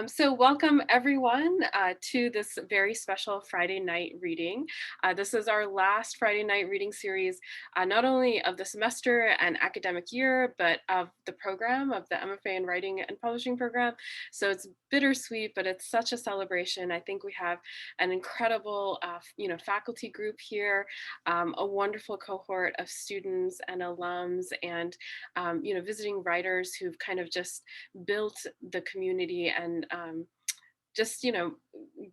So welcome everyone to this very special Friday night reading. This is our last Friday night reading series, not only of the semester and academic year, but of the program of the MFA in Writing and Publishing program. So it's bittersweet, but it's such a celebration. I think we have an incredible, faculty group here, a wonderful cohort of students and alums, and visiting writers who've kind of just built the community and just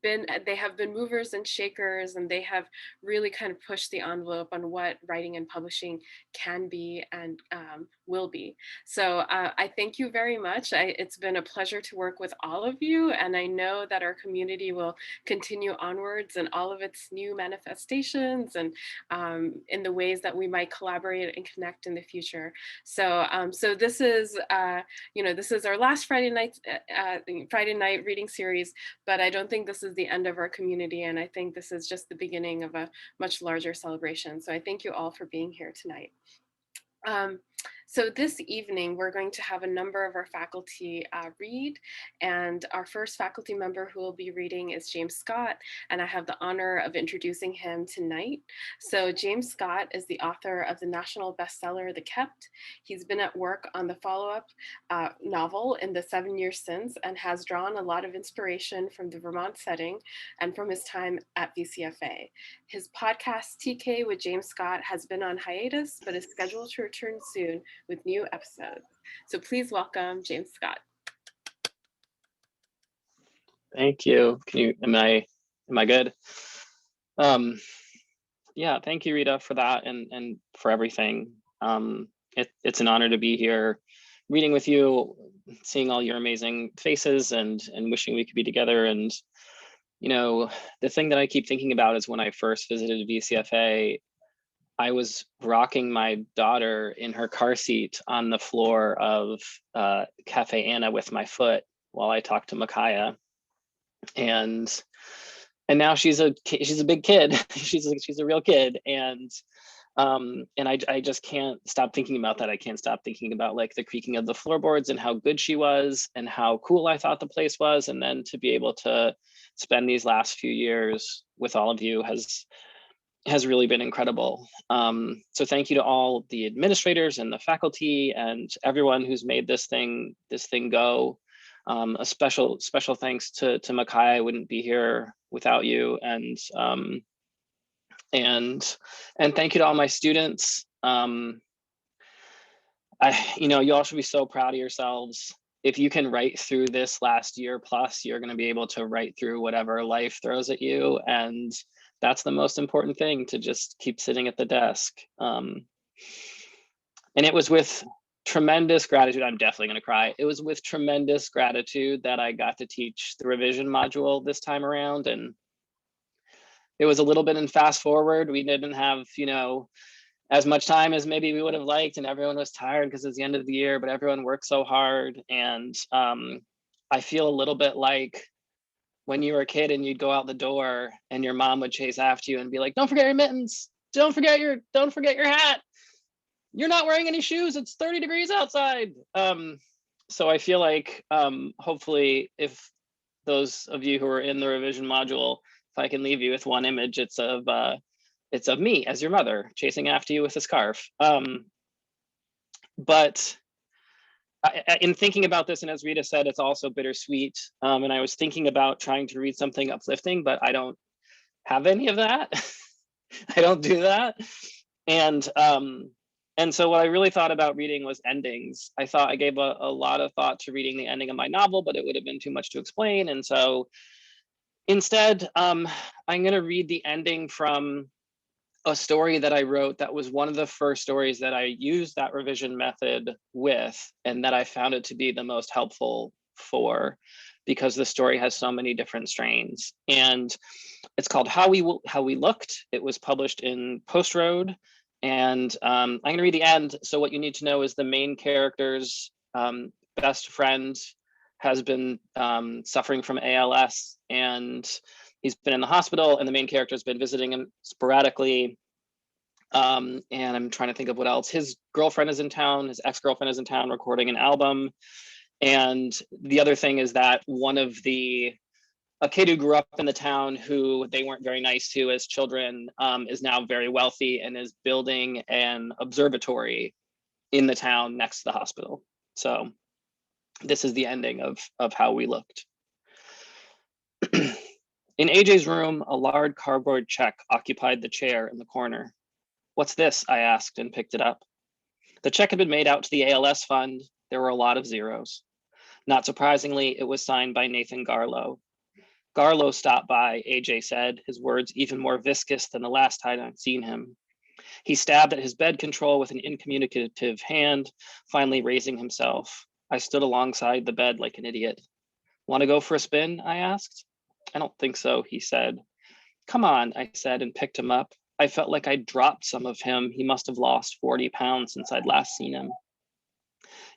they have been movers and shakers, and they have really kind of pushed the envelope on what writing and publishing can be and will be. So I thank you very much. It's been a pleasure to work with all of you, and I know that our community will continue onwards in all of its new manifestations and in the ways that we might collaborate and connect in the future. So this is this is our last Friday night reading series, but I don't think this is the end of our community, and I think this is just the beginning of a much larger celebration. So I thank you all for being here tonight. So this evening, we're going to have a number of our faculty read, and our first faculty member who will be reading is James Scott, and I have the honor of introducing him tonight. So James Scott is the author of the national bestseller, The Kept. He's been at work on the follow-up novel in the 7 years since, and has drawn a lot of inspiration from the Vermont setting and from his time at VCFA. His podcast, TK with James Scott, has been on hiatus, but is scheduled to return soon with new episodes. So please welcome James Scott. Thank you. Am I good? Yeah, thank you, Rita, for that and for everything. It's an honor to be here reading with you, seeing all your amazing faces and wishing we could be together. And the thing that I keep thinking about is when I first visited VCFA, I was rocking my daughter in her car seat on the floor of Cafe Anna with my foot while I talked to Miciah, and now she's a big kid. she's a real kid, and I just can't stop thinking about that. I can't stop thinking about like the creaking of the floorboards and how good she was and how cool I thought the place was, and then to be able to spend these last few years with all of you has really been incredible. So thank you to all the administrators and the faculty and everyone who's made this thing go. A special thanks to Miciah. I wouldn't be here without you. And thank you to all my students. You all should be so proud of yourselves. If you can write through this last year plus, you're going to be able to write through whatever life throws at you. And that's the most important thing, to just keep sitting at the desk. And it was with tremendous gratitude, I'm definitely going to cry. It was with tremendous gratitude that I got to teach the revision module this time around. And it was a little bit in fast forward. We didn't have, as much time as maybe we would have liked, and everyone was tired because it's the end of the year, but everyone worked so hard. And I feel a little bit like when you were a kid and you'd go out the door and your mom would chase after you and be like, don't forget your mittens, don't forget your hat, you're not wearing any shoes, it's 30 degrees outside. So I feel like hopefully, if those of you who are in the revision module, if I can leave you with one image, it's of me as your mother chasing after you with a scarf. But in thinking about this, and as Rita said, it's also bittersweet. And I was thinking about trying to read something uplifting, but I don't have any of that. I don't do that. And so what I really thought about reading was endings. I thought I gave a lot of thought to reading the ending of my novel, but it would have been too much to explain. And so instead, I'm going to read the ending from a story that I wrote that was one of the first stories that I used that revision method with, and that I found it to be the most helpful for, because the story has so many different strains. And it's called How We Looked. It was published in Post Road. And I'm going to read the end. So what you need to know is the main character's best friend has been suffering from ALS, and he's been in the hospital, and the main character has been visiting him sporadically. And I'm trying to think of what else. His girlfriend is in town, his ex-girlfriend is in town recording an album. And the other thing is that a kid who grew up in the town who they weren't very nice to as children is now very wealthy and is building an observatory in the town next to the hospital. So this is the ending of how we looked. In AJ's room, a large cardboard check occupied the chair in the corner. "What's this?" I asked and picked it up. The check had been made out to the ALS fund. There were a lot of zeros. Not surprisingly, it was signed by Nathan Garlow. "Garlow stopped by," AJ said, his words even more viscous than the last time I'd seen him. He stabbed at his bed control with an incommunicative hand, finally raising himself. I stood alongside the bed like an idiot. "Want to go for a spin?" I asked. "I don't think so," he said. "Come on," I said and picked him up. I felt like I'd dropped some of him. He must have lost 40 pounds since I'd last seen him.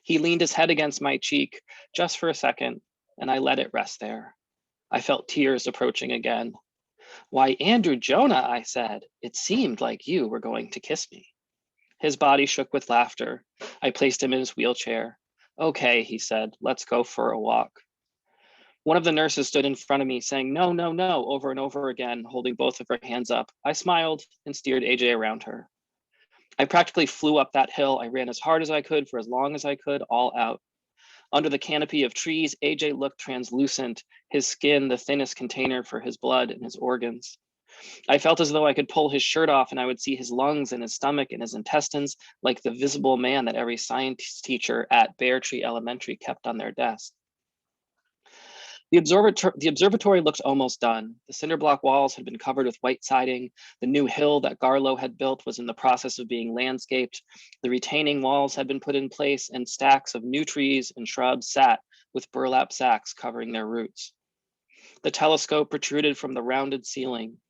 He leaned his head against my cheek just for a second, and I let it rest there. I felt tears approaching again. "Why, Andrew Jonah," I said, "it seemed like you were going to kiss me." His body shook with laughter. I placed him in his wheelchair. "Okay," he said, "let's go for a walk." One of the nurses stood in front of me saying, "No, no, no," over and over again, holding both of her hands up. I smiled and steered AJ around her. I practically flew up that hill. I ran as hard as I could for as long as I could, all out. Under the canopy of trees, AJ looked translucent, his skin the thinnest container for his blood and his organs. I felt as though I could pull his shirt off and I would see his lungs and his stomach and his intestines, like the visible man that every science teacher at Bear Tree Elementary kept on their desk. The observatory looked almost done. The cinder block walls had been covered with white siding. The new hill that Garlow had built was in the process of being landscaped. The retaining walls had been put in place, and stacks of new trees and shrubs sat with burlap sacks covering their roots. The telescope protruded from the rounded ceiling.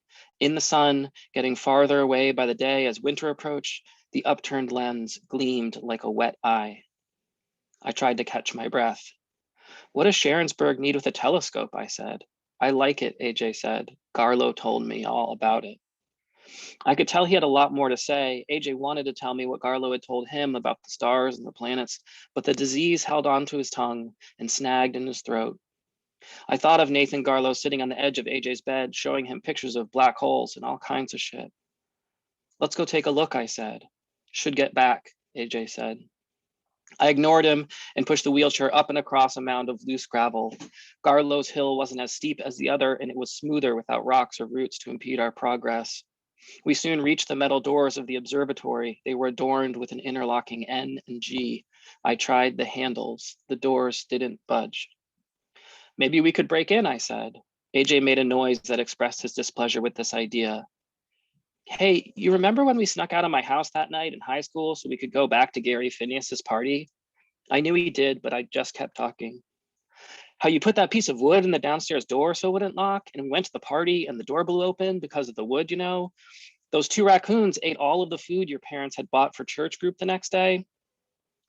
In the sun, getting farther away by the day as winter approached, the upturned lens gleamed like a wet eye. I tried to catch my breath. "What does Sharonsburg need with a telescope?" I said. "I like it," AJ said. "Garlow told me all about it." I could tell he had a lot more to say. AJ wanted to tell me what Garlow had told him about the stars and the planets, but the disease held onto his tongue and snagged in his throat. I thought of Nathan Garlow sitting on the edge of AJ's bed, showing him pictures of black holes and all kinds of shit. "Let's go take a look," I said. "Should get back," AJ said. I ignored him and pushed the wheelchair up and across a mound of loose gravel. Garlow's hill wasn't as steep as the other, and it was smoother without rocks or roots to impede our progress. We soon reached the metal doors of the observatory. They were adorned with an interlocking N and G. I tried the handles. The doors didn't budge. "Maybe we could break in," I said. AJ made a noise that expressed his displeasure with this idea. "Hey, you remember when we snuck out of my house that night in high school so we could go back to Gary Phineas's party?" I knew he did, but I just kept talking. "How you put that piece of wood in the downstairs door so it wouldn't lock, and we went to the party and the door blew open because of the wood, you know? Those two raccoons ate all of the food your parents had bought for church group the next day.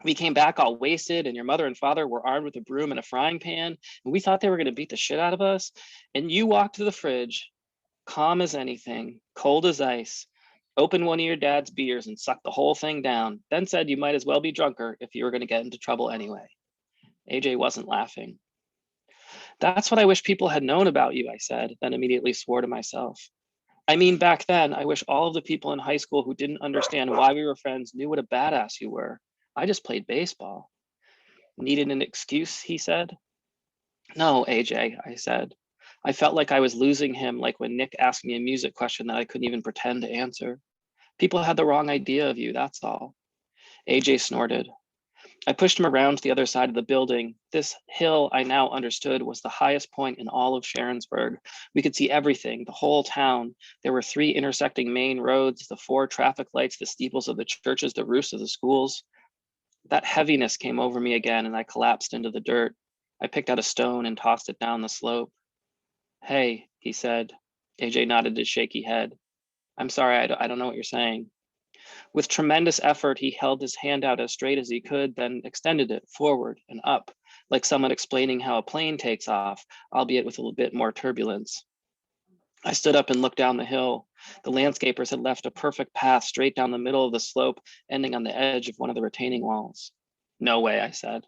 We came back all wasted, and your mother and father were armed with a broom and a frying pan, and we thought they were going to beat the shit out of us. And you walked to the fridge, calm as anything, cold as ice, opened one of your dad's beers and sucked the whole thing down, then said you might as well be drunker if you were going to get into trouble anyway." AJ wasn't laughing. "That's what I wish people had known about you," I said, then immediately swore to myself. "I mean, back then, I wish all of the people in high school who didn't understand why we were friends knew what a badass you were. I just played baseball." "Needed an excuse," he said. "No, AJ," I said. I felt like I was losing him, like when Nick asked me a music question that I couldn't even pretend to answer. "People had the wrong idea of you, that's all." AJ snorted. I pushed him around to the other side of the building. This hill, I now understood, was the highest point in all of Sharonsburg. We could see everything, the whole town. There were 3 intersecting main roads, the 4 traffic lights, the steeples of the churches, the roofs of the schools. That heaviness came over me again, and I collapsed into the dirt. I picked out a stone and tossed it down the slope. "Hey," he said. AJ nodded his shaky head. "I'm sorry, I don't know what you're saying." With tremendous effort, he held his hand out as straight as he could, then extended it forward and up, like someone explaining how a plane takes off, albeit with a little bit more turbulence. I stood up and looked down the hill. The landscapers had left a perfect path straight down the middle of the slope, ending on the edge of one of the retaining walls. "No way," I said.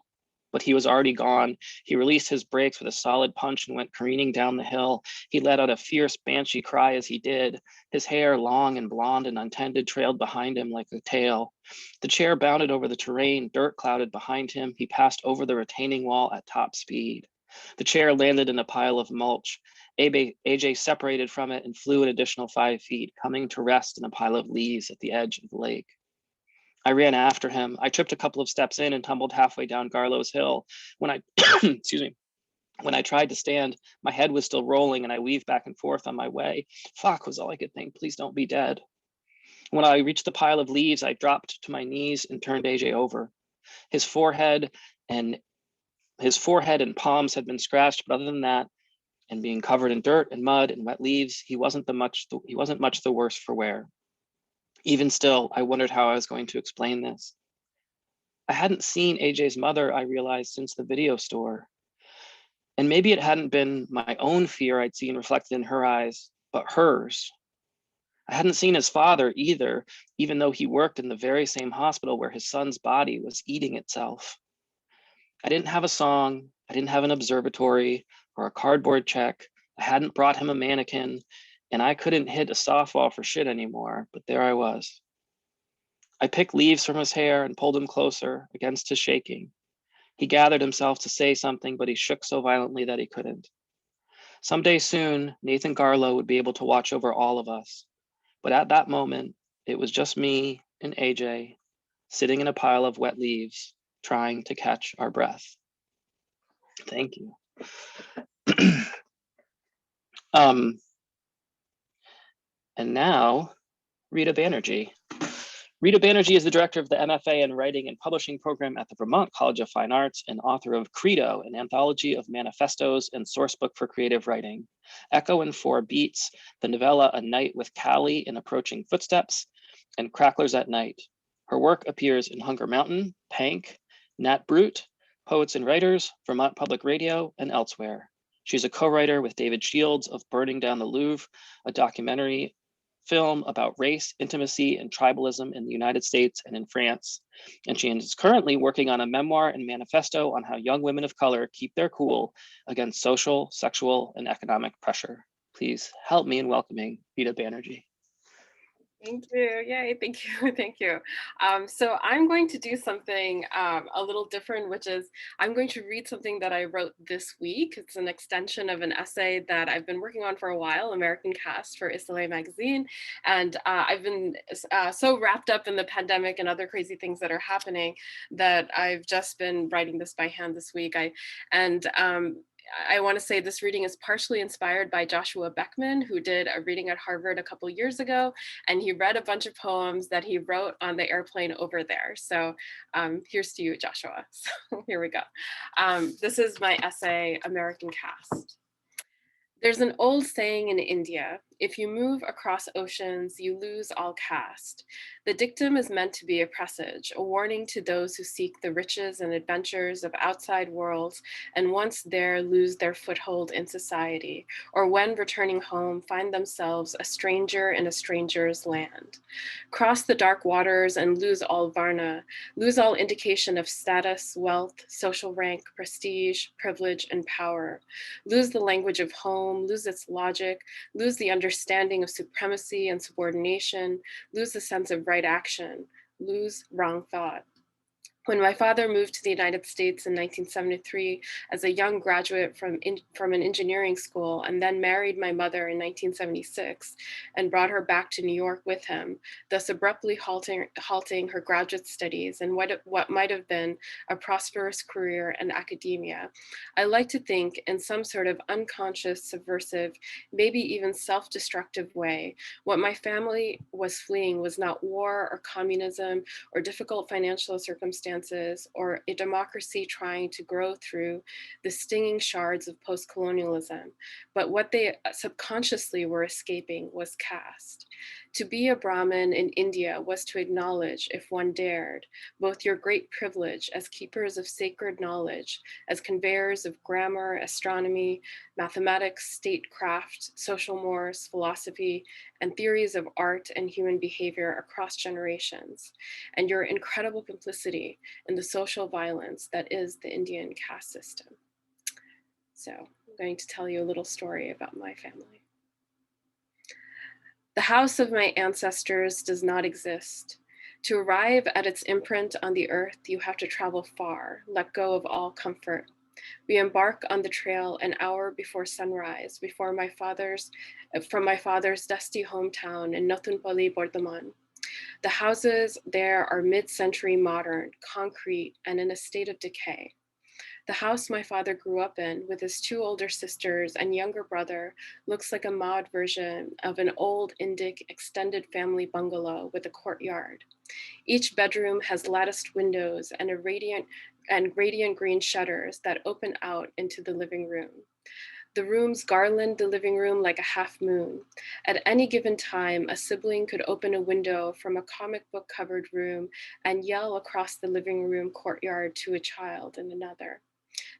But he was already gone. He released his brakes with a solid punch and went careening down the hill. He let out a fierce banshee cry as he did. His hair, long and blonde and untended, trailed behind him like a tail. The chair bounded over the terrain, dirt clouded behind him. He passed over the retaining wall at top speed. The chair landed in a pile of mulch. AJ separated from it and flew an additional 5 feet, coming to rest in a pile of leaves at the edge of the lake. I ran after him. I tripped a couple of steps in and tumbled halfway down Garlow's Hill. When I, excuse me, when I tried to stand, my head was still rolling and I weaved back and forth on my way. Fuck was all I could think. Please don't be dead. When I reached the pile of leaves, I dropped to my knees and turned AJ over. His forehead and palms had been scratched, but other than that, and being covered in dirt and mud and wet leaves, he wasn't much the worse for wear. Even still, I wondered how I was going to explain this. I hadn't seen AJ's mother, I realized, since the video store. And maybe it hadn't been my own fear I'd seen reflected in her eyes, but hers. I hadn't seen his father either, even though he worked in the very same hospital where his son's body was eating itself. I didn't have a song, I didn't have an observatory or a cardboard check. I hadn't brought him a mannequin, and I couldn't hit a softball for shit anymore, but there I was. I picked leaves from his hair and pulled him closer against his shaking. He gathered himself to say something, but he shook so violently that he couldn't. Someday soon, Nathan Garlow would be able to watch over all of us. But at that moment, it was just me and AJ sitting in a pile of wet leaves, trying to catch our breath. Thank you. And now, Rita Banerjee. Rita Banerjee is the director of the MFA in Writing and Publishing program at the Vermont College of Fine Arts and author of Credo, an anthology of manifestos and sourcebook for creative writing. Echo and Four Beats, the novella A Night with Callie in Approaching Footsteps, and Cracklers at Night. Her work appears in Hunger Mountain, Pank, Nat Brute, Poets and Writers, Vermont Public Radio, and elsewhere. She's a co-writer with David Shields of Burning Down the Louvre, a documentary film about race, intimacy, and tribalism in the United States and in France. And she is currently working on a memoir and manifesto on how young women of color keep their cool against social, sexual, and economic pressure. Please help me in welcoming Rita Banerjee. Thank you. Yay. Thank you. Thank you. So I'm going to do something a little different, which is I'm going to read something that I wrote this week. It's an extension of an essay that I've been working on for a while, American Cast for Isle magazine. And I've been so wrapped up in the pandemic and other crazy things that are happening that I've just been writing this by hand this week. I want to say this reading is partially inspired by Joshua Beckman, who did a reading at Harvard a couple years ago, and he read a bunch of poems that he wrote on the airplane over there. So here's to you, Joshua. So here we go. This is my essay, American Cast. There's an old saying in India, if you move across oceans, you lose all caste. The dictum is meant to be a presage, a warning to those who seek the riches and adventures of outside worlds and once there lose their foothold in society, or when returning home find themselves a stranger in a stranger's land. Cross the dark waters and lose all varna, lose all indication of status, wealth, social rank, prestige, privilege, and power. Lose the language of home, lose its logic, lose the understanding of supremacy and subordination, lose the sense of right action, lose wrong thought. When my father moved to the United States in 1973 as a young graduate from an engineering school and then married my mother in 1976 and brought her back to New York with him, thus abruptly halting her graduate studies and what might have been a prosperous career in academia, I like to think in some sort of unconscious, subversive, maybe even self-destructive way, what my family was fleeing was not war or communism or difficult financial circumstances or a democracy trying to grow through the stinging shards of post-colonialism, but what they subconsciously were escaping was caste. To be a Brahmin in India was to acknowledge, if one dared, both your great privilege as keepers of sacred knowledge, as conveyors of grammar, astronomy, mathematics, statecraft, social mores, philosophy, and theories of art and human behavior across generations, and your incredible complicity in the social violence that is the Indian caste system. So I'm going to tell you a little story about my family. The house of my ancestors does not exist. To arrive at its imprint on the earth, you have to travel far, let go of all comfort. We embark on the trail an hour before sunrise, from my father's dusty hometown in Nothunpally, Bardhaman. The houses there are mid-century modern, concrete, and in a state of decay. The house my father grew up in, with his two older sisters and younger brother, looks like a mod version of an old Indic extended family bungalow with a courtyard. Each bedroom has latticed windows and radiant green shutters that open out into the living room. The rooms garland the living room like a half moon. At any given time, a sibling could open a window from a comic book covered room and yell across the living room courtyard to a child in another.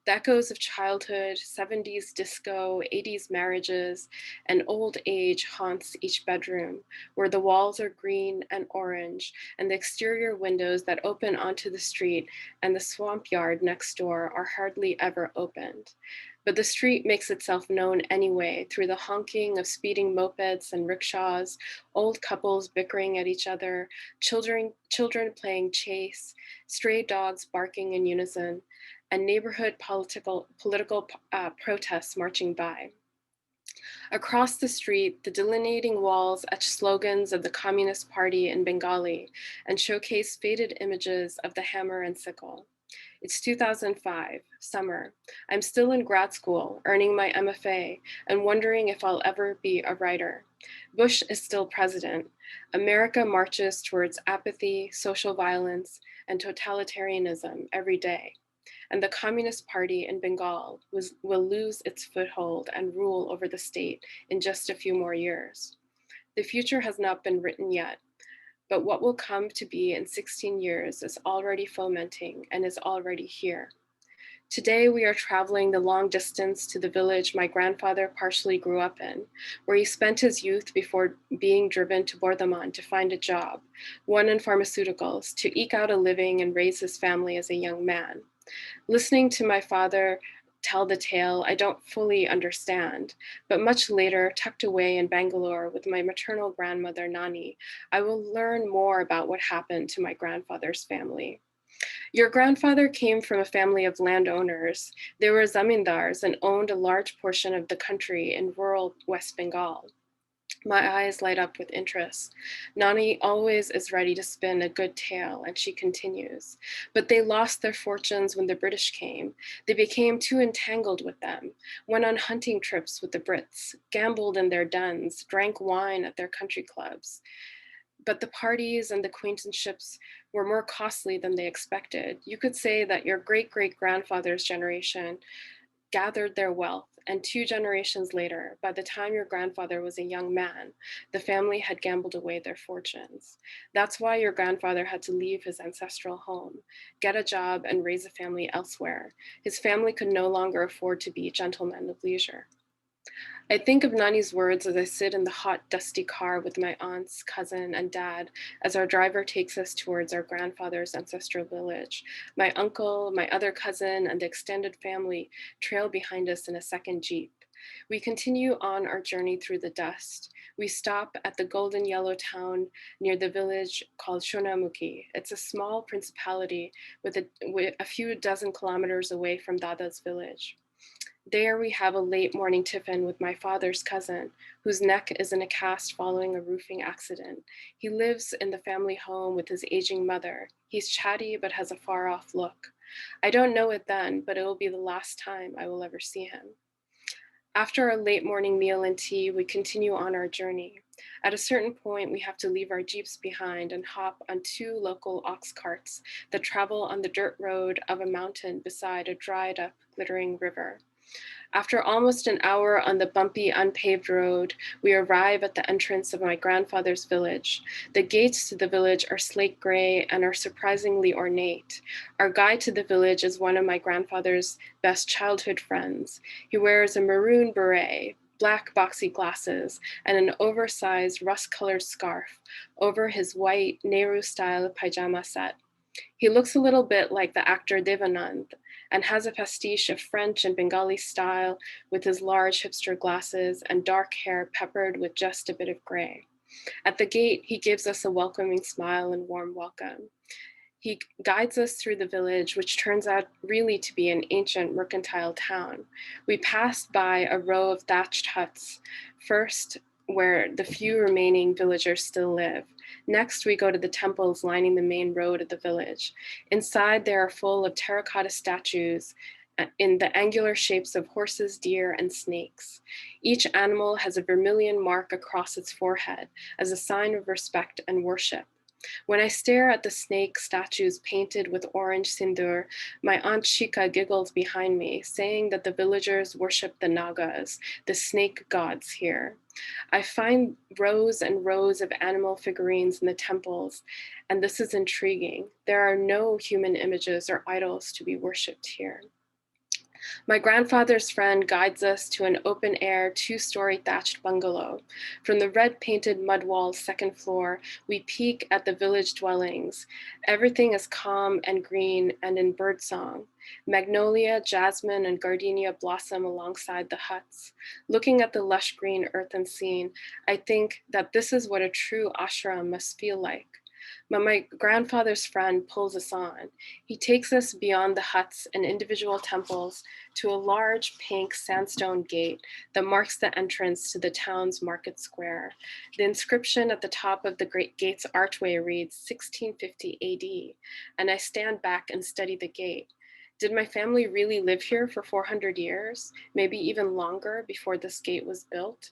The echoes of childhood, 70s disco, 80s marriages, and old age haunts each bedroom, where the walls are green and orange, and the exterior windows that open onto the street and the swamp yard next door are hardly ever opened. But the street makes itself known anyway through the honking of speeding mopeds and rickshaws, old couples bickering at each other, children playing chase, stray dogs barking in unison, and neighborhood political protests marching by. Across the street, the delineating walls etch slogans of the Communist Party in Bengali and showcase faded images of the hammer and sickle. It's 2005, summer. I'm still in grad school, earning my MFA, and wondering if I'll ever be a writer. Bush is still president. America marches towards apathy, social violence, and totalitarianism every day, and the Communist Party in Bengal will lose its foothold and rule over the state in just a few more years. The future has not been written yet, but what will come to be in 16 years is already fomenting and is already here. Today, we are traveling the long distance to the village my grandfather partially grew up in, where he spent his youth before being driven to Bardhaman to find a job, one in pharmaceuticals, to eke out a living and raise his family as a young man. Listening to my father tell the tale, I don't fully understand, but much later, tucked away in Bangalore with my maternal grandmother, Nani, I will learn more about what happened to my grandfather's family. Your grandfather came from a family of landowners. They were zamindars and owned a large portion of the country in rural West Bengal. My eyes light up with interest. Nani always is ready to spin a good tale, and she continues. But they lost their fortunes when the British came. They became too entangled with them, went on hunting trips with the Brits, gambled in their dens, drank wine at their country clubs. But the parties and the acquaintanceships were more costly than they expected. You could say that your great great grandfather's generation gathered their wealth, and two generations later, by the time your grandfather was a young man, the family had gambled away their fortunes. That's why your grandfather had to leave his ancestral home, get a job, and raise a family elsewhere. His family could no longer afford to be gentlemen of leisure. I think of Nani's words as I sit in the hot, dusty car with my aunts, cousin, and dad as our driver takes us towards our grandfather's ancestral village. My uncle, my other cousin, and the extended family trail behind us in a second Jeep. We continue on our journey through the dust. We stop at the golden yellow town near the village called Shonamukhi. It's a small principality with a few dozen kilometers away from Dada's village. There we have a late morning tiffin with my father's cousin, whose neck is in a cast following a roofing accident. He lives in the family home with his aging mother. He's chatty but has a far off look. I don't know it then, but it will be the last time I will ever see him. After our late morning meal and tea, we continue on our journey. At a certain point, we have to leave our jeeps behind and hop on two local ox carts that travel on the dirt road of a mountain beside a dried up, glittering river. After almost an hour on the bumpy, unpaved road, we arrive at the entrance of my grandfather's village. The gates to the village are slate gray and are surprisingly ornate. Our guide to the village is one of my grandfather's best childhood friends. He wears a maroon beret, black boxy glasses, and an oversized rust-colored scarf over his white Nehru-style pajama set. He looks a little bit like the actor Devanand and has a pastiche of French and Bengali style with his large hipster glasses and dark hair peppered with just a bit of gray. At the gate, he gives us a welcoming smile and warm welcome. He guides us through the village, which turns out really to be an ancient mercantile town. We passed by a row of thatched huts, first where the few remaining villagers still live. Next, we go to the temples lining the main road of the village. Inside, they are full of terracotta statues in the angular shapes of horses, deer, and snakes. Each animal has a vermilion mark across its forehead as a sign of respect and worship. When I stare at the snake statues painted with orange sindoor, my Aunt Shika giggles behind me, saying that the villagers worship the Nagas, the snake gods here. I find rows and rows of animal figurines in the temples, and this is intriguing. There are no human images or idols to be worshipped here. My grandfather's friend guides us to an open-air, two-story thatched bungalow. From the red-painted mud wall's second floor, we peek at the village dwellings. Everything is calm and green and in birdsong. Magnolia, jasmine, and gardenia blossom alongside the huts. Looking at the lush green earthen scene, I think that this is what a true ashram must feel like. But my grandfather's friend pulls us on. He takes us beyond the huts and individual temples to a large pink sandstone gate that marks the entrance to the town's market square. The inscription at the top of the great gate's archway reads 1650 AD, and I stand back and study the gate. Did my family really live here for 400 years, maybe even longer before this gate was built?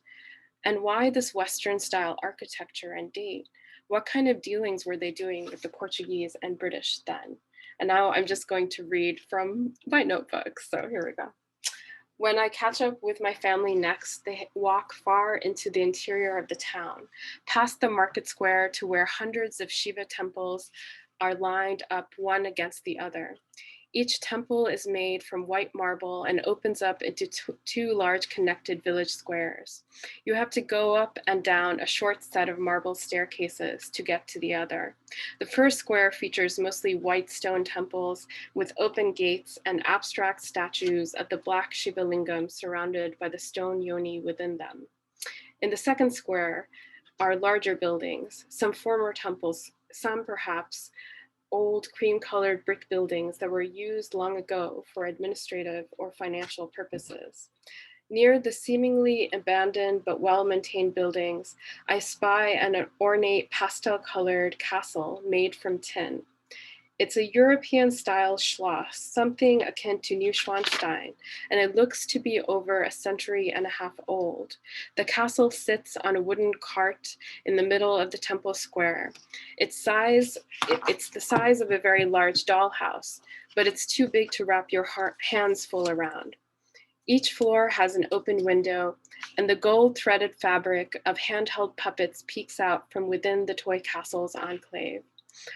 And why this Western style architecture and date? What kind of dealings were they doing with the Portuguese and British then? And now I'm just going to read from my notebook. So here we go. When I catch up with my family next, they walk far into the interior of the town, past the market square to where hundreds of Shiva temples are lined up one against the other. Each temple is made from white marble and opens up into two large connected village squares. You have to go up and down a short set of marble staircases to get to the other. The first square features mostly white stone temples with open gates and abstract statues of the black Shiva lingam surrounded by the stone yoni within them. In the second square are larger buildings, some former temples, some perhaps old cream-colored brick buildings that were used long ago for administrative or financial purposes. Near the seemingly abandoned but well-maintained buildings, I spy an ornate pastel-colored castle made from tin. It's a European-style schloss, something akin to Neuschwanstein, and it looks to be over a century and a half old. The castle sits on a wooden cart in the middle of the temple square. It's the size of a very large dollhouse, but it's too big to wrap your hands full around. Each floor has an open window, and the gold-threaded fabric of handheld puppets peeks out from within the toy castle's enclave.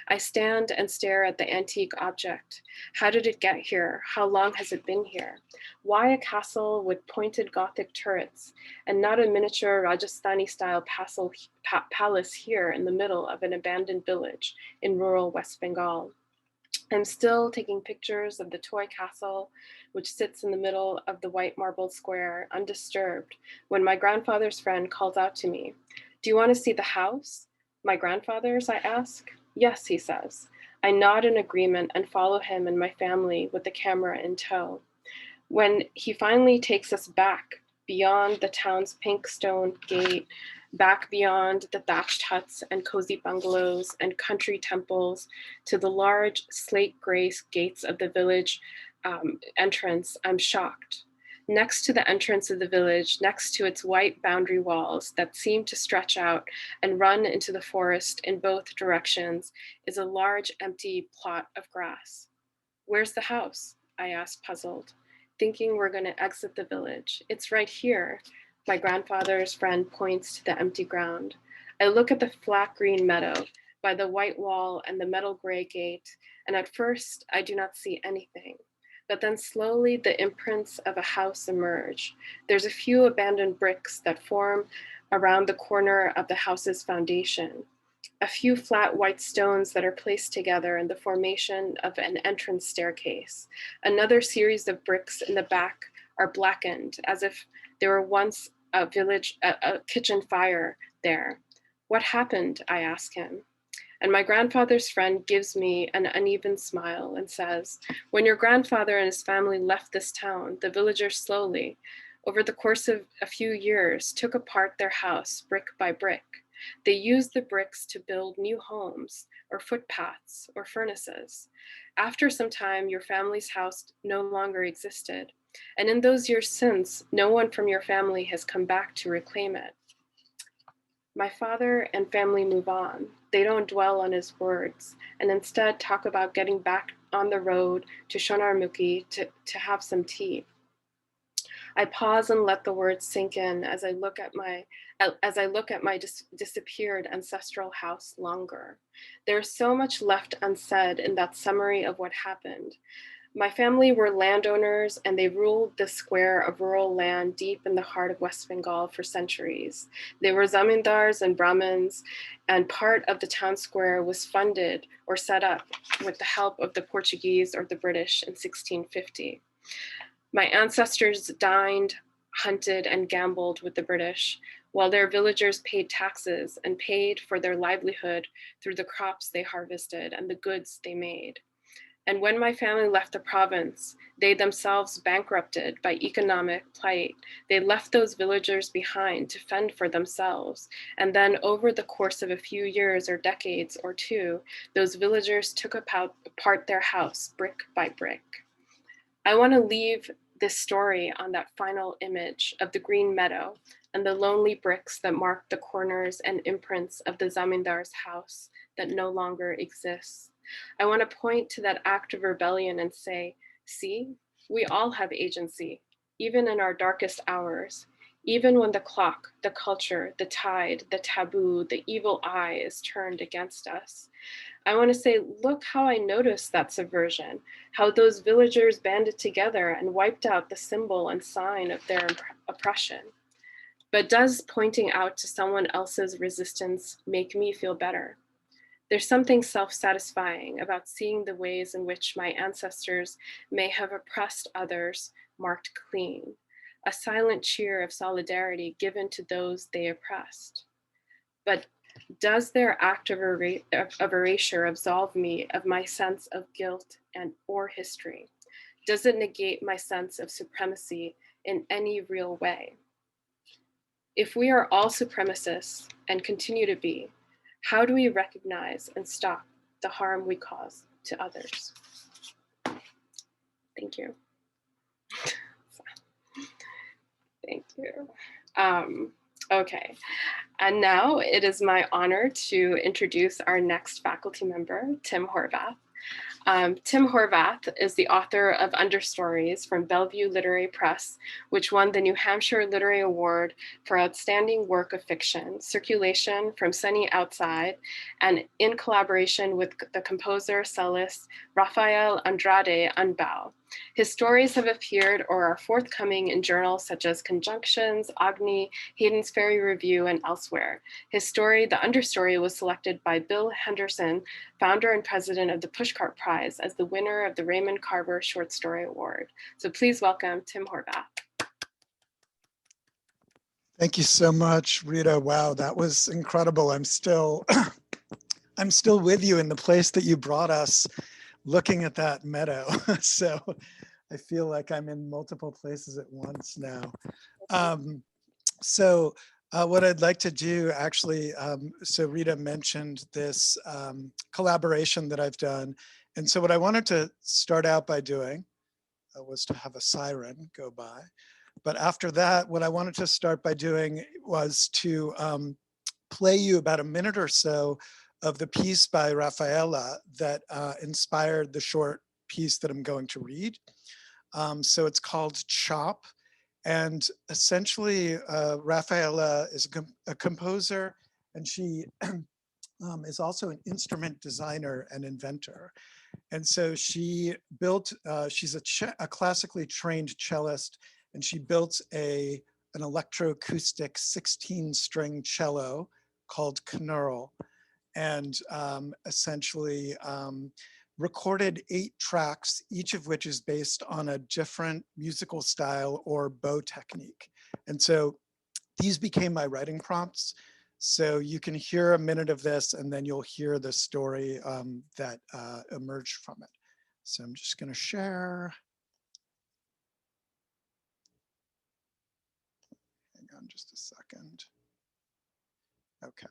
I stand and stare at the antique object. How did it get here? How long has it been here? Why a castle with pointed Gothic turrets and not a miniature Rajasthani-style palace here in the middle of an abandoned village in rural West Bengal? I'm still taking pictures of the toy castle, which sits in the middle of the white marble square, undisturbed, when my grandfather's friend calls out to me. Do you want to see the house? My grandfather's, I ask. Yes, he says. I nod in agreement and follow him and my family with the camera in tow. When he finally takes us back beyond the town's pink stone gate, back beyond the thatched huts and cozy bungalows and country temples to the large slate gray gates of the village entrance, I'm shocked. Next to the entrance of the village, next to its white boundary walls that seem to stretch out and run into the forest in both directions, is a large empty plot of grass. Where's the house? I asked, puzzled. thinking we're going to exit the village. It's right here. My grandfather's friend points to the empty ground. I look at the flat green meadow by the white wall and the metal gray gate, and at first I do not see anything. But then slowly the imprints of a house emerge. There's a few abandoned bricks that form around the corner of the house's foundation. A few flat white stones that are placed together in the formation of an entrance staircase. Another series of bricks in the back are blackened, as if there were once a kitchen fire there. What happened? I ask him. And my grandfather's friend gives me an uneven smile and says, when your grandfather and his family left this town, the villagers slowly, over the course of a few years, took apart their house brick by brick. They used the bricks to build new homes or footpaths or furnaces. After some time, your family's house no longer existed. And in those years since, no one from your family has come back to reclaim it. My father and family move on. They don't dwell on his words and instead talk about getting back on the road to Shonarmuki to have some tea. I pause and let the words sink in as I look at my disappeared ancestral house longer. There's so much left unsaid in that summary of what happened. My family were landowners and they ruled this square of rural land deep in the heart of West Bengal for centuries. They were zamindars and Brahmins, and part of the town square was funded or set up with the help of the Portuguese or the British in 1650. My ancestors dined, hunted, and gambled with the British, while their villagers paid taxes and paid for their livelihood through the crops they harvested and the goods they made. And when my family left the province, they themselves bankrupted by economic plight. They left those villagers behind to fend for themselves. And then over the course of a few years or decades or two, those villagers took apart their house brick by brick. I want to leave this story on that final image of the green meadow and the lonely bricks that mark the corners and imprints of the zamindar's house that no longer exists. I want to point to that act of rebellion and say, see, we all have agency, even in our darkest hours, even when the clock, the culture, the tide, the taboo, the evil eye is turned against us. I want to say, look how I noticed that subversion, how those villagers banded together and wiped out the symbol and sign of their oppression. But does pointing out to someone else's resistance make me feel better? There's something self-satisfying about seeing the ways in which my ancestors may have oppressed others marked clean, a silent cheer of solidarity given to those they oppressed. But does their act of erasure absolve me of my sense of guilt and or history? Does it negate my sense of supremacy in any real way? If we are all supremacists and continue to be, how do we recognize and stop the harm we cause to others? Thank you. Thank you. Okay, and now it is my honor to introduce our next faculty member, Tim Horvath. Tim Horvath is the author of Understories from Bellevue Literary Press, which won the New Hampshire Literary Award for Outstanding Work of Fiction, Circulation from Sunny Outside, and in collaboration with the composer, cellist, Rafael Andrade Unbau. His stories have appeared or are forthcoming in journals such as Conjunctions, Agni, Hayden's Ferry Review, and elsewhere. His story, The Understory, was selected by Bill Henderson, founder and president of the Pushcart Prize, as the winner of the Raymond Carver Short Story Award. So please welcome Tim Horvath. Thank you so much, Rita. Wow, that was incredible. I'm still with you in the place that you brought us, looking at that meadow. So I feel like I'm in multiple places at once now. What I'd like to do actually, so Rita mentioned this collaboration that I've done. And so what I wanted to start out by doing was to have a siren go by. But after that, what I wanted to start by doing was to play you about a minute or so of the piece by Rafaela that inspired the short piece that I'm going to read. So it's called Chop. And essentially, Rafaela is a composer, and she is also an instrument designer and inventor. And so she built, she's a classically trained cellist, and she built an electroacoustic 16-string cello called Knurl, and essentially recorded 8 tracks, each of which is based on a different musical style or bow technique. And so these became my writing prompts. So you can hear a minute of this, and then you'll hear the story that emerged from it. So I'm just going to share. Hang on just a second. Okay.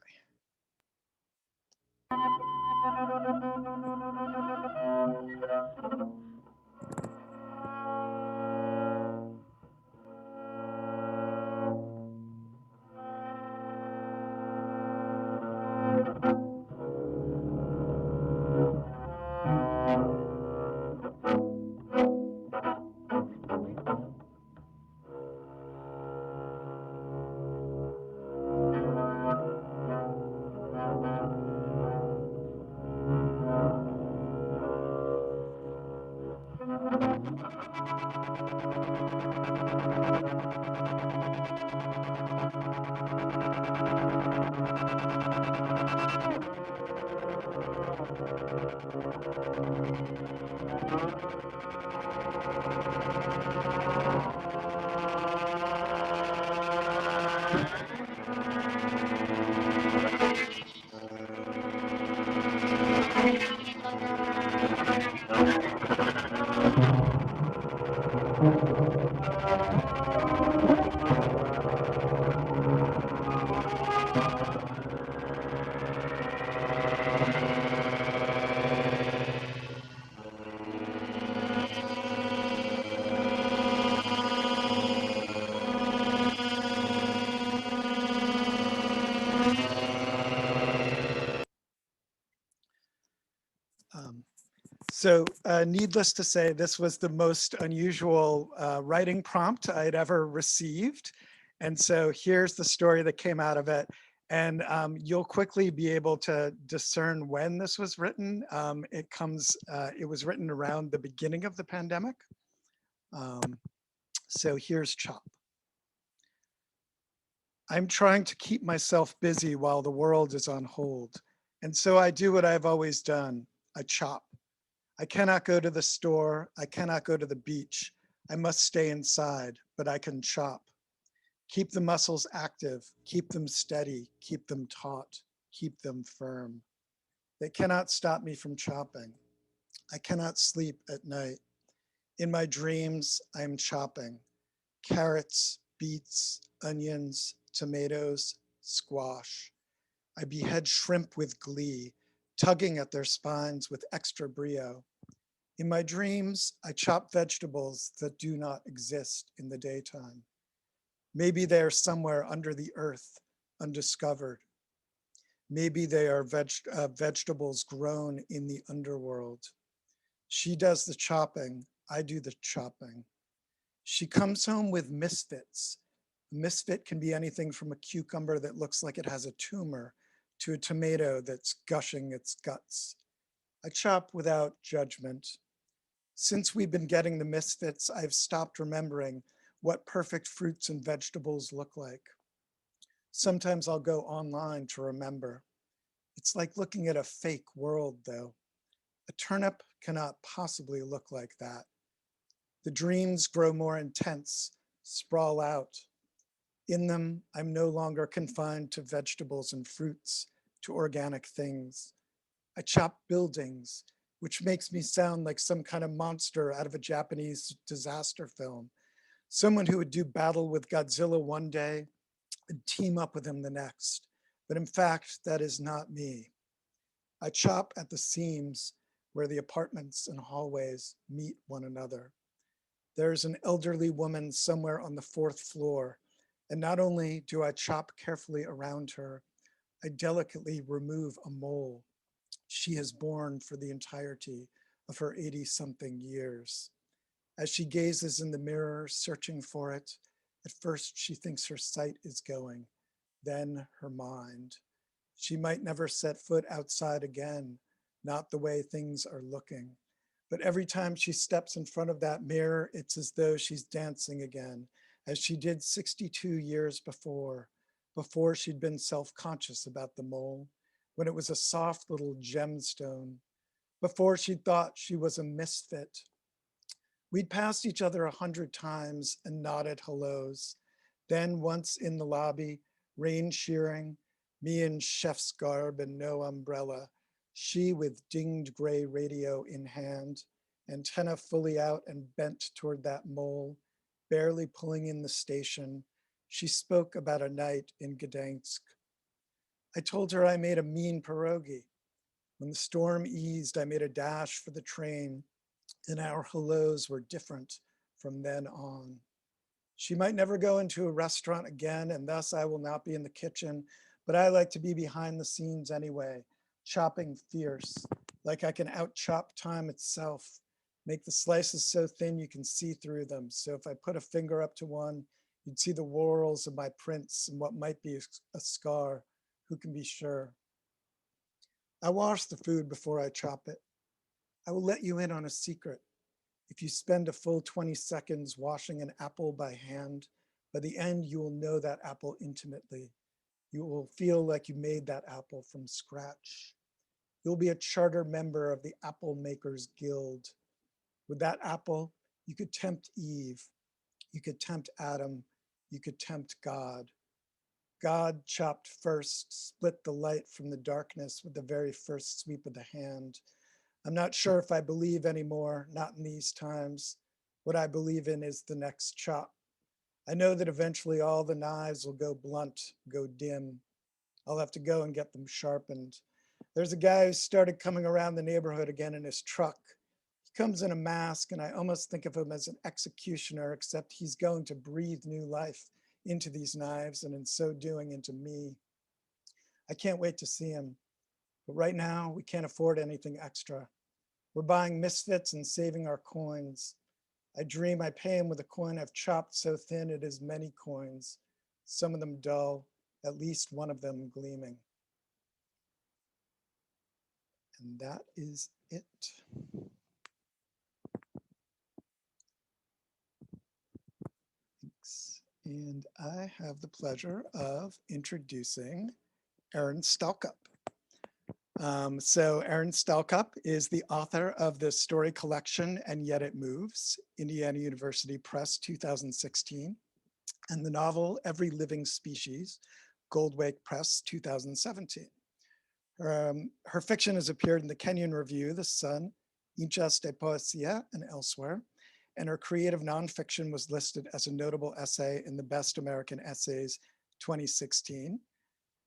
So needless to say, this was the most unusual writing prompt I'd ever received. And so here's the story that came out of it. And you'll quickly be able to discern when this was written. It was written around the beginning of the pandemic. So here's Chop. I'm trying to keep myself busy while the world is on hold. And so I do what I've always done. I chop. I cannot go to the store. I cannot go to the beach. I must stay inside, but I can chop. Keep the muscles active, keep them steady, keep them taut, keep them firm. They cannot stop me from chopping. I cannot sleep at night. In my dreams, I am chopping. Carrots, beets, onions, tomatoes, squash. I behead shrimp with glee, tugging at their spines with extra brio. In my dreams, I chop vegetables that do not exist in the daytime. Maybe they are somewhere under the earth, undiscovered. Maybe they are vegetables grown in the underworld. She does the chopping, I do the chopping. She comes home with misfits. A misfit can be anything from a cucumber that looks like it has a tumor to a tomato that's gushing its guts. I chop without judgment. Since we've been getting the misfits, I've stopped remembering what perfect fruits and vegetables look like. Sometimes I'll go online to remember. It's like looking at a fake world though. A turnip cannot possibly look like that. The dreams grow more intense, sprawl out. In them, I'm no longer confined to vegetables and fruits, to organic things. I chop buildings, which makes me sound like some kind of monster out of a Japanese disaster film. Someone who would do battle with Godzilla one day and team up with him the next. But in fact, that is not me. I chop at the seams where the apartments and hallways meet one another. There's an elderly woman somewhere on the 4th floor, and not only do I chop carefully around her, I delicately remove a mole she has borne for the entirety of her 80-something years. As she gazes in the mirror, searching for it, at first she thinks her sight is going, then her mind. She might never set foot outside again, not the way things are looking. But every time she steps in front of that mirror, it's as though she's dancing again, as she did 62 years before she'd been self-conscious about the mole, when it was a soft little gemstone, before she thought she was a misfit. We'd passed each other 100 times and nodded hellos. Then once in the lobby, rain shearing, me in chef's garb and no umbrella, she with dinged gray radio in hand, antenna fully out and bent toward that mole, barely pulling in the station. She spoke about a night in Gdansk. I told her I made a mean pierogi. When the storm eased, I made a dash for the train, and our hellos were different from then on. She might never go into a restaurant again, and thus I will not be in the kitchen, but I like to be behind the scenes anyway, chopping fierce, like I can out-chop time itself, make the slices so thin you can see through them. So if I put a finger up to one, you'd see the whorls of my prints and what might be a scar, who can be sure. I wash the food before I chop it. I will let you in on a secret. If you spend a full 20 seconds washing an apple by hand, by the end you will know that apple intimately. You will feel like you made that apple from scratch. You'll be a charter member of the Apple Makers Guild. With that apple, you could tempt Eve, you could tempt Adam, you could tempt God. God chopped first, split the light from the darkness with the very first sweep of the hand. I'm not sure if I believe anymore, not in these times. What I believe in is the next chop. I know that eventually all the knives will go blunt, go dim. I'll have to go and get them sharpened. There's a guy who started coming around the neighborhood again in his truck. He comes in a mask and I almost think of him as an executioner, except he's going to breathe new life into these knives and in so doing into me. I can't wait to see him. But right now we can't afford anything extra. We're buying misfits and saving our coins. I dream I pay him with a coin I've chopped so thin it is many coins, some of them dull, at least one of them gleaming. And that is it. Thanks. And I have the pleasure of introducing Erin Stalcup. So Erin Stalcup is the author of the story collection, And Yet It Moves, Indiana University Press, 2016, and the novel Every Living Species, Goldwake Press, 2017. Her fiction has appeared in the Kenyon Review, The Sun, Hinchas de Poesia, and elsewhere, and her creative nonfiction was listed as a notable essay in the Best American Essays 2016.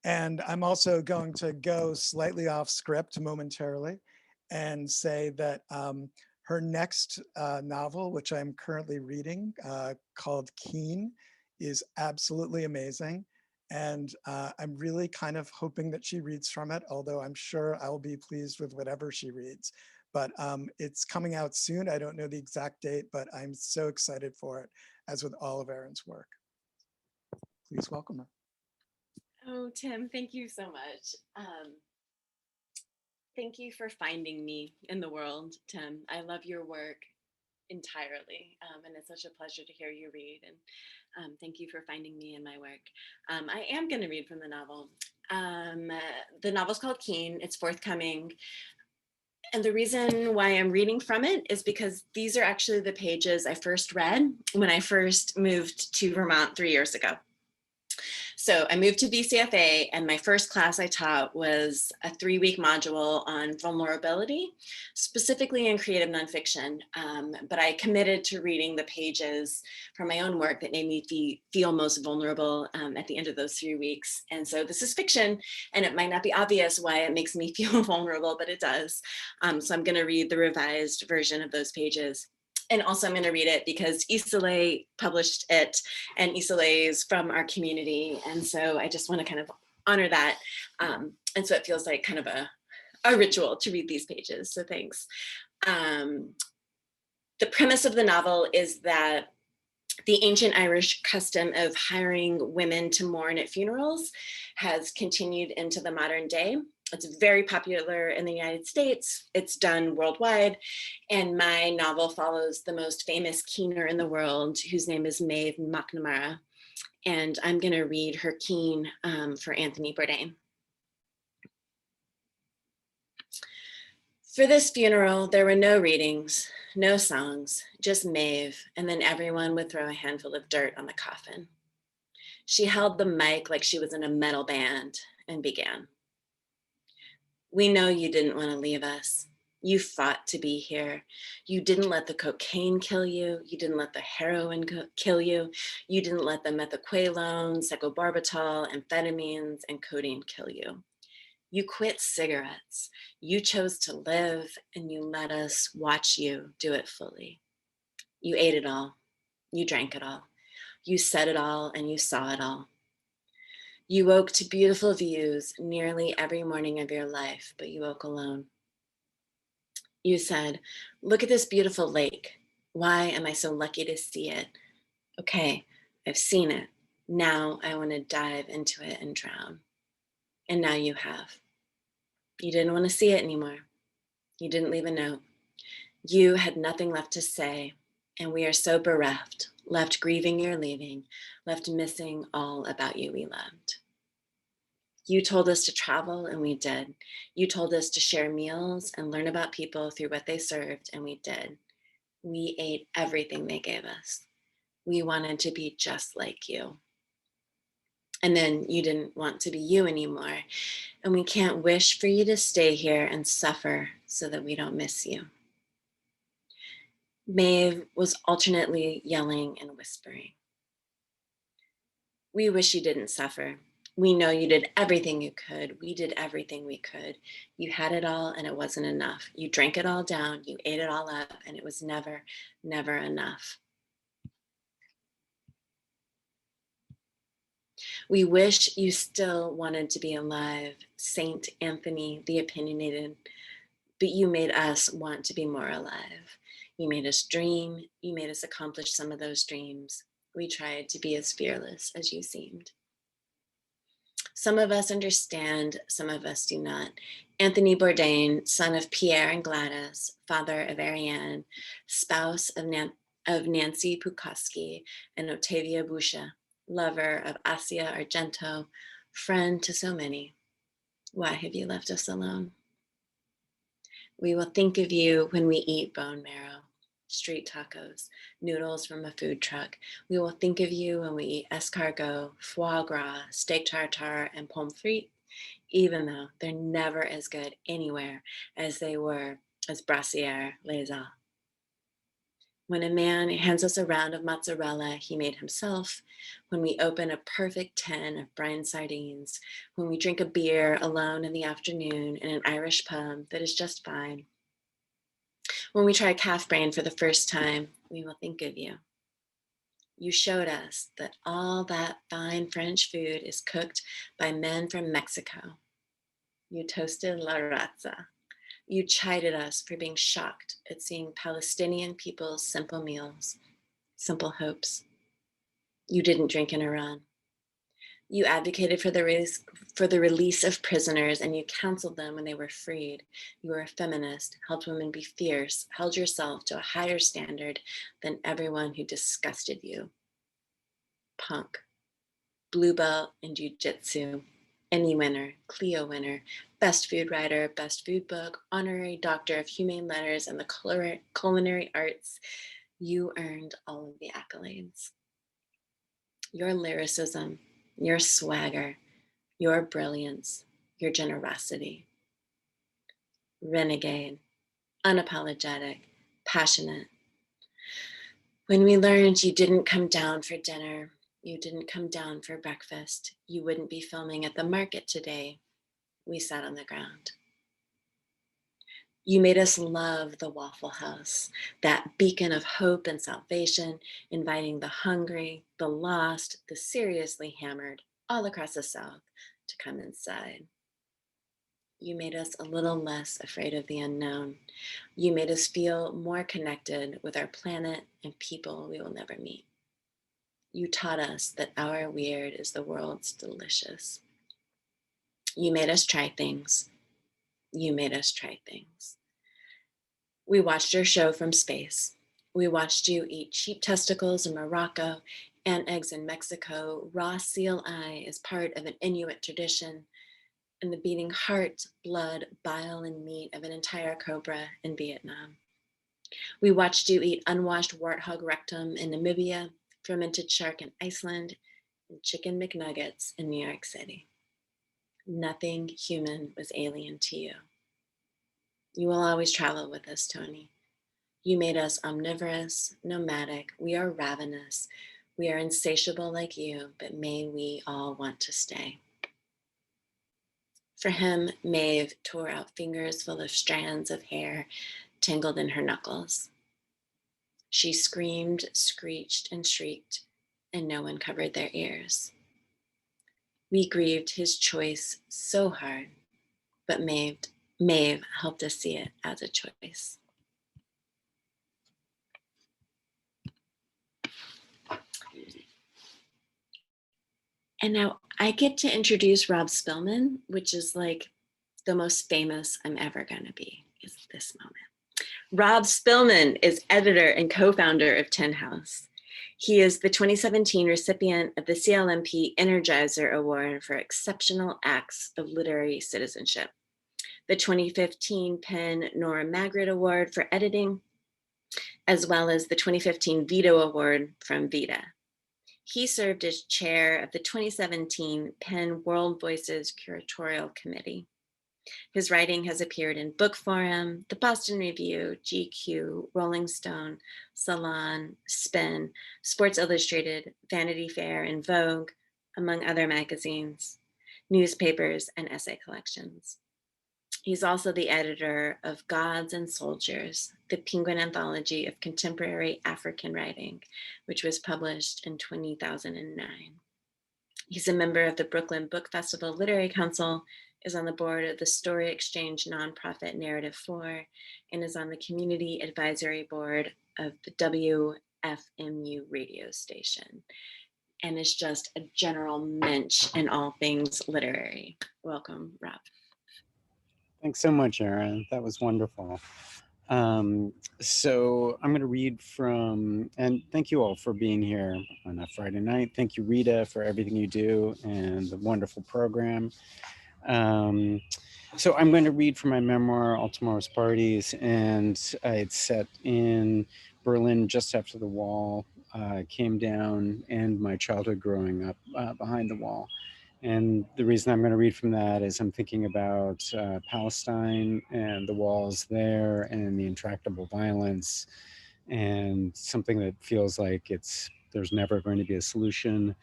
And I'm also going to go slightly off script momentarily and say that her next novel, which I'm currently reading, called Keen, is absolutely amazing. And I'm really kind of hoping that she reads from it, although I'm sure I'll be pleased with whatever she reads. But it's coming out soon. I don't know the exact date, but I'm so excited for it, as with all of Erin's work. Please welcome her. Oh, Tim, thank you so much. Thank you for finding me in the world, Tim. I love your work entirely, and it's such a pleasure to hear you read. And thank you for finding me in my work. I am going to read from the novel. The novel's called Keen. It's forthcoming. And the reason why I'm reading from it is because these are actually the pages I first read when I first moved to Vermont 3 years ago. So I moved to BCFA, and my first class I taught was a 3-week module on vulnerability, specifically in creative nonfiction. But I committed to reading the pages from my own work that made me feel most vulnerable at the end of those 3 weeks. And so this is fiction, and it might not be obvious why it makes me feel vulnerable, but it does. So I'm going to read the revised version of those pages. And also I'm going to read it because Isolé published it, and Isolé is from our community. And so I just want to kind of honor that. And so it feels like kind of a ritual to read these pages. So thanks. The The premise of the novel is that the ancient Irish custom of hiring women to mourn at funerals has continued into the modern day. It's very popular in the United States. It's done worldwide. And my novel follows the most famous keener in the world, whose name is Maeve McNamara. And I'm going to read her keen for Anthony Bourdain. For this funeral, there were no readings, no songs, just Maeve, and then everyone would throw a handful of dirt on the coffin. She held the mic like she was in a metal band and began. We know you didn't want to leave us. You fought to be here. You didn't let the cocaine kill you. You didn't let the heroin kill you. You didn't let the methaqualone, secobarbital, amphetamines, and codeine kill you. You quit cigarettes. You chose to live, and you let us watch you do it fully. You ate it all. You drank it all. You said it all, and you saw it all. You woke to beautiful views nearly every morning of your life, but you woke alone. You said, look at this beautiful lake. Why am I so lucky to see it? Okay, I've seen it. Now I want to dive into it and drown. And now you have. You didn't want to see it anymore. You didn't leave a note. You had nothing left to say, and we are so bereft, left grieving your leaving, left missing all about you we loved. You told us to travel, and we did. You told us to share meals and learn about people through what they served, and we did. We ate everything they gave us. We wanted to be just like you. And then you didn't want to be you anymore, and we can't wish for you to stay here and suffer so that we don't miss you. Maeve was alternately yelling and whispering. We wish you didn't suffer. We know you did everything you could. We did everything we could. You had it all and it wasn't enough. You drank it all down. You ate it all up and it was never, never enough. We wish you still wanted to be alive, Saint Anthony the Opinionated, but you made us want to be more alive. You made us dream. You made us accomplish some of those dreams. We tried to be as fearless as you seemed. Some of us understand, some of us do not. Anthony Bourdain, son of Pierre and Gladys, father of Ariel, spouse of Nancy Pukowski and Octavia Busha, lover of Asia Argento, friend to so many. Why have you left us alone? We will think of you when we eat bone marrow, street tacos, noodles from a food truck. We will think of you when we eat escargot, foie gras, steak tartare, and pommes frites, even though they're never as good anywhere as they were as Brassiere les a. When a man hands us a round of mozzarella he made himself, when we open a perfect tin of brine sardines, when we drink a beer alone in the afternoon in an Irish pub that is just fine, when we try calf brain for the first time, we will think of you. You showed us that all that fine French food is cooked by men from Mexico. You toasted la raza. You chided us for being shocked at seeing Palestinian people's simple meals, simple hopes. You didn't drink in Iran. You advocated for the release of prisoners, and you counseled them when they were freed. You were a feminist, helped women be fierce, held yourself to a higher standard than everyone who disgusted you. Punk, blue belt in jiu-jitsu, Emmy winner, Clio winner, best food writer, best food book, honorary doctor of humane letters and the culinary arts. You earned all of the accolades. Your lyricism, your swagger, your brilliance, your generosity. Renegade, unapologetic, passionate. When we learned you didn't come down for dinner, you didn't come down for breakfast, you wouldn't be filming at the market today, we sat on the ground. You made us love the Waffle House, that beacon of hope and salvation, inviting the hungry, the lost, the seriously hammered, all across the South to come inside. You made us a little less afraid of the unknown. You made us feel more connected with our planet and people we will never meet. You taught us that our weird is the world's delicious. You made us try things. You made us try things. We watched your show from space. We watched you eat sheep testicles in Morocco, ant eggs in Mexico. Raw seal eye is part of an Inuit tradition, and the beating heart, blood, bile, and meat of an entire cobra in Vietnam. We watched you eat unwashed warthog rectum in Namibia, fermented shark in Iceland, and chicken McNuggets in New York City. Nothing human was alien to you. You will always travel with us, Tony. You made us omnivorous, nomadic. We are ravenous. We are insatiable like you, but may we all want to stay. For him, Maeve tore out fingers full of strands of hair tangled in her knuckles. She screamed, screeched, and shrieked, and no one covered their ears. We grieved his choice so hard, but Maeve helped us see it as a choice. And now I get to introduce Rob Spillman, which is like the most famous I'm ever going to be, is this moment. Rob Spillman is editor and co-founder of Tin House. He is the 2017 recipient of the CLMP Energizer Award for Exceptional Acts of Literary Citizenship, the 2015 PEN Nora Magritte Award for editing, as well as the 2015 Veto Award from Vita. He served as chair of the 2017 PEN World Voices Curatorial Committee. His writing has appeared in Book Forum, the Boston Review, GQ, Rolling Stone, Salon, Spin, Sports Illustrated, Vanity Fair, and Vogue, among other magazines, newspapers, and essay collections. He's also the editor of Gods and Soldiers, the Penguin Anthology of Contemporary African Writing, which was published in 2009. He's a member of the Brooklyn Book Festival Literary Council, is on the board of the Story Exchange nonprofit Narrative 4, and is on the community advisory board of the WFMU radio station, and is just a general mensch in all things literary. Welcome, Rob. Thanks so much, Erin. That was wonderful. So I'm going to read from, and thank you all for being here on a Friday night. Thank you, Rita, for everything you do and the wonderful program. So I'm going to read from my memoir, All Tomorrow's Parties, and it's set in Berlin just after the wall came down and my childhood growing up behind the wall. And the reason I'm going to read from that is I'm thinking about Palestine and the walls there and the intractable violence and something that feels like there's never going to be a solution,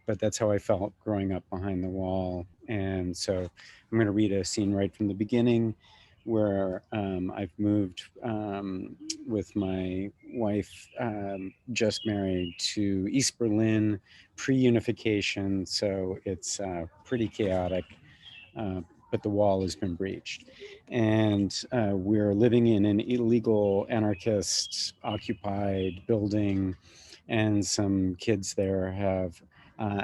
but that's how I felt growing up behind the wall. And so I'm going to read a scene right from the beginning where I've moved with my wife, just married, to East Berlin, pre-unification. So it's pretty chaotic, but the wall has been breached. And we're living in an illegal anarchist occupied building, and some kids there have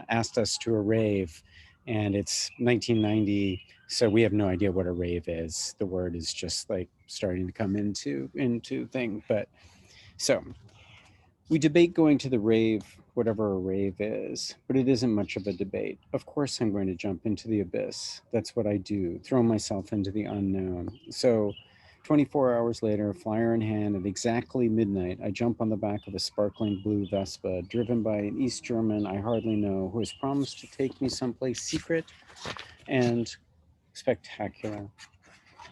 asked us to a rave, and it's 1990, so we have no idea what a rave is. The word is just like starting to come into thing. But so we debate going to the rave, whatever a rave is, but it isn't much of a debate. Of course I'm going to jump into the abyss. That's what I do, throw myself into the unknown. So 24 hours later, flyer in hand, at exactly midnight, I jump on the back of a sparkling blue Vespa, driven by an East German I hardly know, who has promised to take me someplace secret and spectacular.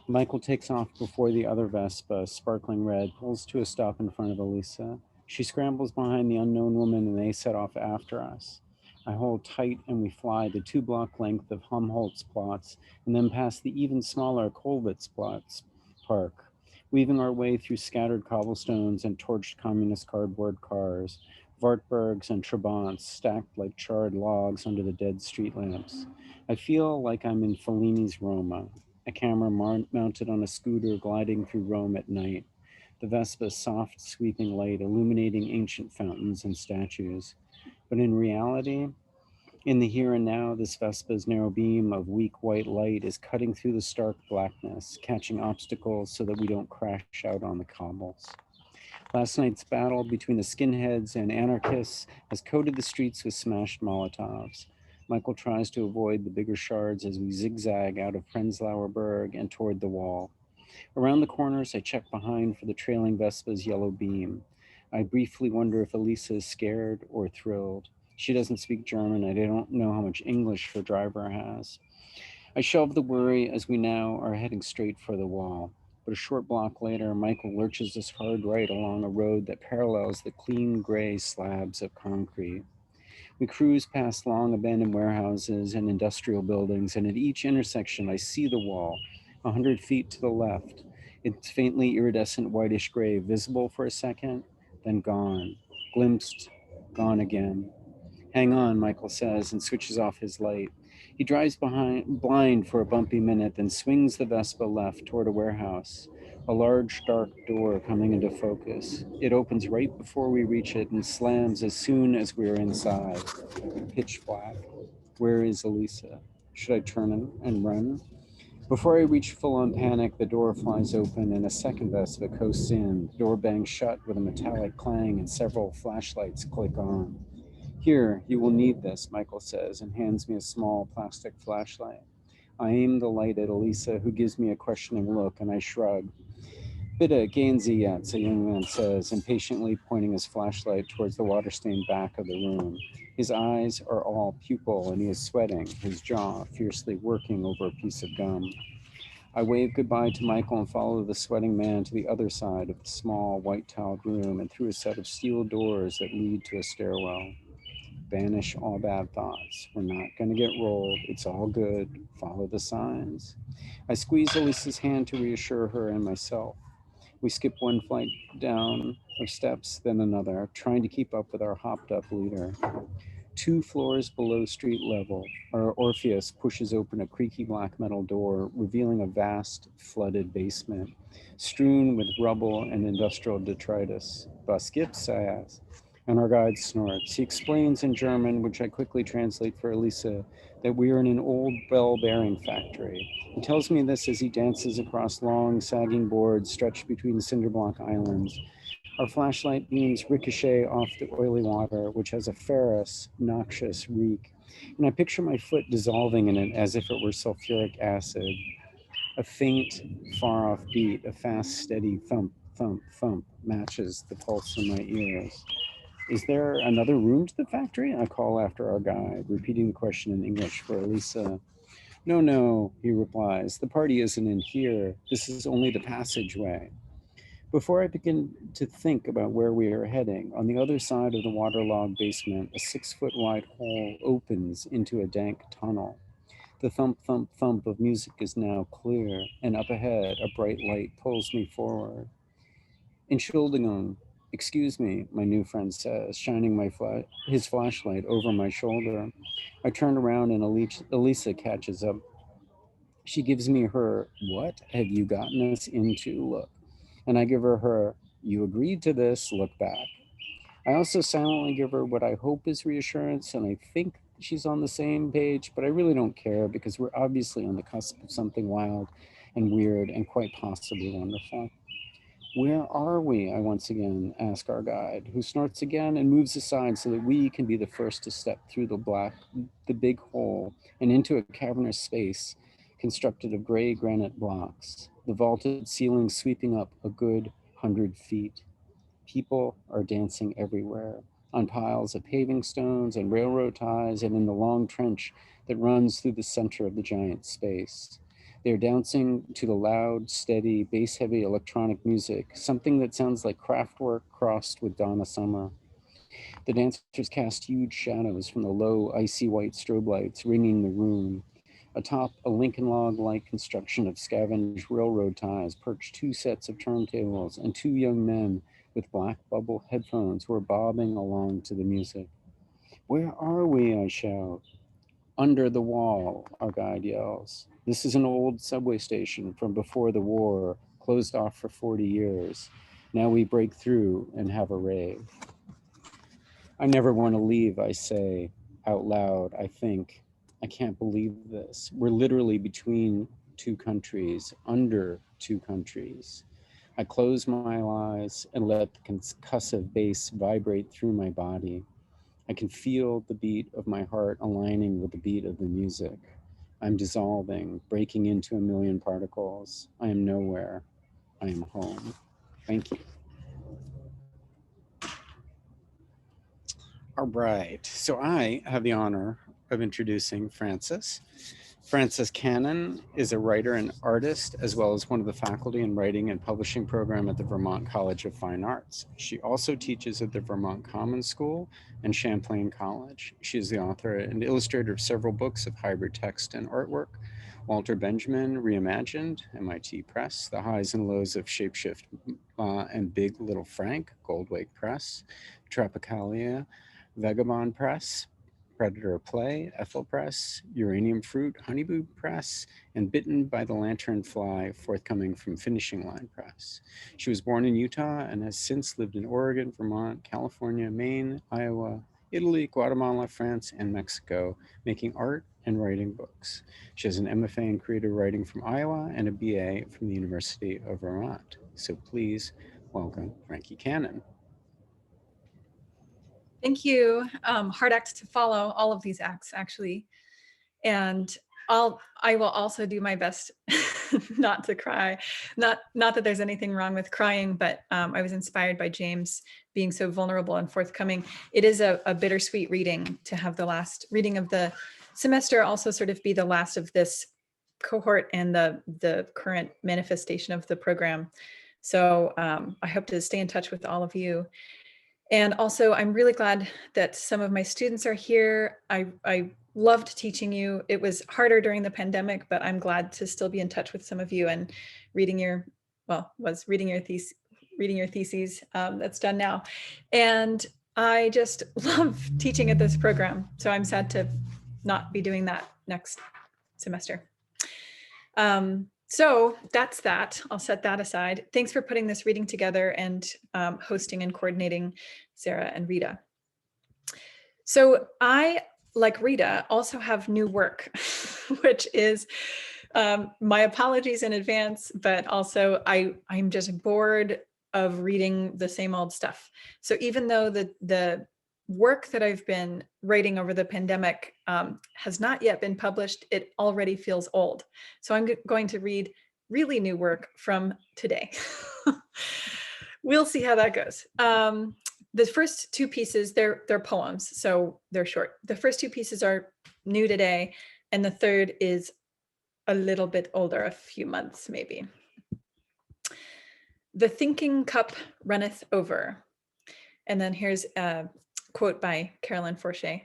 Michael takes off before the other Vespa, sparkling red, pulls to a stop in front of Elisa. She scrambles behind the unknown woman and they set off after us. I hold tight and we fly the 2-block length of Helmholtz and then past the even smaller Kollwitzplatz Park, weaving our way through scattered cobblestones and torched communist cardboard cars, Wartburgs and Trabants stacked like charred logs under the dead street lamps. I feel like I'm in Fellini's Roma, a camera mounted on a scooter gliding through Rome at night, the Vespa's soft, sweeping light illuminating ancient fountains and statues. But in reality, in the here and now, this Vespa's narrow beam of weak white light is cutting through the stark blackness, catching obstacles so that we don't crash out on the cobbles. Last night's battle between the skinheads and anarchists has coated the streets with smashed Molotovs. Michael tries to avoid the bigger shards as we zigzag out of Prenzlauer Berg and toward the wall. Around the corners, I check behind for the trailing Vespa's yellow beam. I briefly wonder if Elisa is scared or thrilled. She doesn't speak German. I don't know how much English her driver has. I shelve the worry as we now are heading straight for the wall. But a short block later, Michael lurches us hard right along a road that parallels the clean gray slabs of concrete. We cruise past long abandoned warehouses and industrial buildings, and at each intersection I see the wall, 100 feet to the left, its faintly iridescent whitish gray visible for a second, then gone, glimpsed, gone again. Hang on, Michael says, and switches off his light. He drives blind for a bumpy minute, then swings the Vespa left toward a warehouse, a large dark door coming into focus. It opens right before we reach it and slams as soon as we are inside. Pitch black. Where is Elisa? Should I turn and run? Before I reach full-on panic, the door flies open and a second Vespa coasts in. The door bangs shut with a metallic clang and several flashlights click on. Here, you will need this, Michael says, and hands me a small plastic flashlight. I aim the light at Elisa, who gives me a questioning look, and I shrug. Bitte gehen Sie jetzt, a young man says, impatiently pointing his flashlight towards the water-stained back of the room. His eyes are all pupil, and he is sweating, his jaw fiercely working over a piece of gum. I wave goodbye to Michael and follow the sweating man to the other side of the small, white-tiled room and through a set of steel doors that lead to a stairwell. Banish all bad thoughts. We're not going to get rolled. It's all good. Follow the signs. I squeeze Elisa's hand to reassure her and myself. We skip one flight down of steps, then another, trying to keep up with our hopped up leader. 2 floors below street level, our Orpheus pushes open a creaky black metal door, revealing a vast, flooded basement, strewn with rubble and industrial detritus. Was gibt's? I ask. And our guide snorts. He explains in German, which I quickly translate for Elisa, that we are in an old bell bearing factory. He tells me this as he dances across long, sagging boards stretched between cinder block islands. Our flashlight beams ricochet off the oily water, which has a ferrous, noxious reek, and I picture my foot dissolving in it as if it were sulfuric acid. A faint, far-off beat, a fast, steady thump, thump, thump matches the pulse in my ears. Is there another room to the factory? I call after our guide, repeating the question in English for Elisa. No, no, he replies. The party isn't in here. This is only the passageway. Before I begin to think about where we are heading, on the other side of the waterlogged basement, a 6-foot wide hole opens into a dank tunnel. The thump, thump, thump of music is now clear, and up ahead, a bright light pulls me forward. Entschuldigung, excuse me, my new friend says, shining his flashlight over my shoulder. I turn around and Elisa catches up. She gives me her, what have you gotten us into look? And I give her, you agreed to this, look back. I also silently give her what I hope is reassurance, and I think she's on the same page, but I really don't care because we're obviously on the cusp of something wild and weird and quite possibly wonderful. Where are we? I once again ask our guide, who snorts again and moves aside so that we can be the first to step through the big hole and into a cavernous space constructed of gray granite blocks, the vaulted ceiling sweeping up a good 100 feet. People are dancing everywhere, on piles of paving stones and railroad ties and in the long trench that runs through the center of the giant space. They're dancing to the loud, steady, bass-heavy electronic music, something that sounds like Kraftwerk crossed with Donna Summer. The dancers cast huge shadows from the low, icy white strobe lights ringing the room. Atop a Lincoln log-like construction of scavenged railroad ties perched 2 sets of turntables and 2 young men with black bubble headphones who are bobbing along to the music. Where are we? I shout. Under the wall, our guide yells. This is an old subway station from before the war, closed off for 40 years. Now we break through and have a rave. I never want to leave, I say out loud. I think, I can't believe this. We're literally between two countries, under two countries. I close my eyes and let the concussive bass vibrate through my body. I can feel the beat of my heart aligning with the beat of the music. I'm dissolving, breaking into a million particles. I am nowhere. I am home. Thank you. All right, so I have the honor of introducing Frances. Frances Cannon is a writer and artist, as well as one of the faculty in writing and publishing program at the Vermont College of Fine Arts. She also teaches at the Vermont Common School and Champlain College. She is the author and illustrator of several books of hybrid text and artwork. Walter Benjamin Reimagined, MIT Press, The Highs and Lows of Shapeshift and Big Little Frank, Goldwake Press, Tropicalia, Vagabond Press, Predator Play, Ethel Press, Uranium Fruit, Honeybee Press, and Bitten by the Lantern Fly, forthcoming from Finishing Line Press. She was born in Utah and has since lived in Oregon, Vermont, California, Maine, Iowa, Italy, Guatemala, France, and Mexico, making art and writing books. She has an MFA in creative writing from Iowa and a BA from the University of Vermont. So please welcome Frankie Cannon. Thank you. Hard act to follow, all of these acts actually. And I will also do my best not to cry. Not that there's anything wrong with crying, but I was inspired by James being so vulnerable and forthcoming. It is a bittersweet reading to have the last reading of the semester also sort of be the last of this cohort and the current manifestation of the program. So I hope to stay in touch with all of you. And also, I'm really glad that some of my students are here. I loved teaching you. It was harder during the pandemic, but I'm glad to still be in touch with some of you and reading your theses. That's done now. And I just love teaching at this program. So I'm sad to not be doing that next semester. So that's that. I'll set that aside. Thanks for putting this reading together and hosting and coordinating, Sarah and Rita. So I, like Rita, also have new work, which is my apologies in advance, but also I'm just bored of reading the same old stuff. So even though the work that I've been writing over the pandemic has not yet been published, it already feels old. So I'm going to read really new work from today. We'll see how that goes. The first two pieces, they're poems, so they're short. The first two pieces are new today, and the third is a little bit older, a few months maybe. The thinking cup runneth over. And then here's a quote by Caroline Forche.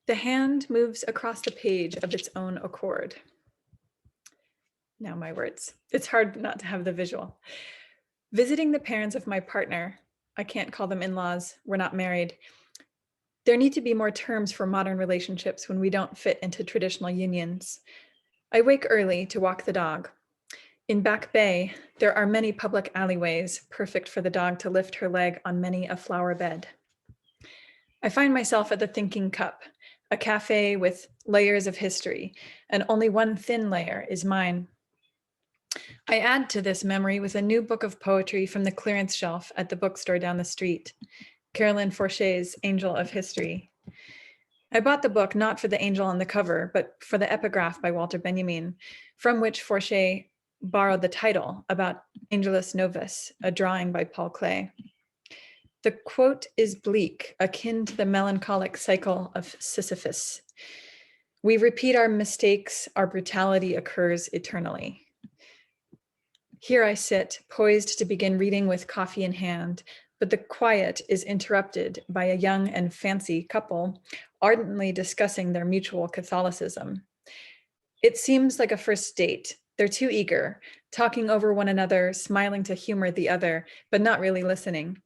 The hand moves across the page of its own accord. Now my words. It's hard not to have the visual. Visiting the parents of my partner, I can't call them in-laws, we're not married. There need to be more terms for modern relationships when we don't fit into traditional unions. I wake early to walk the dog. In Back Bay, there are many public alleyways, perfect for the dog to lift her leg on many a flower bed. I find myself at the Thinking Cup, a cafe with layers of history, and only one thin layer is mine. I add to this memory with a new book of poetry from the clearance shelf at the bookstore down the street, Caroline Forche's Angel of History. I bought the book not for the angel on the cover, but for the epigraph by Walter Benjamin, from which Forche borrowed the title about Angelus Novus, a drawing by Paul Klee. The quote is bleak, akin to the melancholic cycle of Sisyphus. We repeat our mistakes, our brutality occurs eternally. Here I sit, poised to begin reading with coffee in hand, but the quiet is interrupted by a young and fancy couple ardently discussing their mutual Catholicism. It seems like a first date. They're too eager, talking over one another, smiling to humor the other, but not really listening.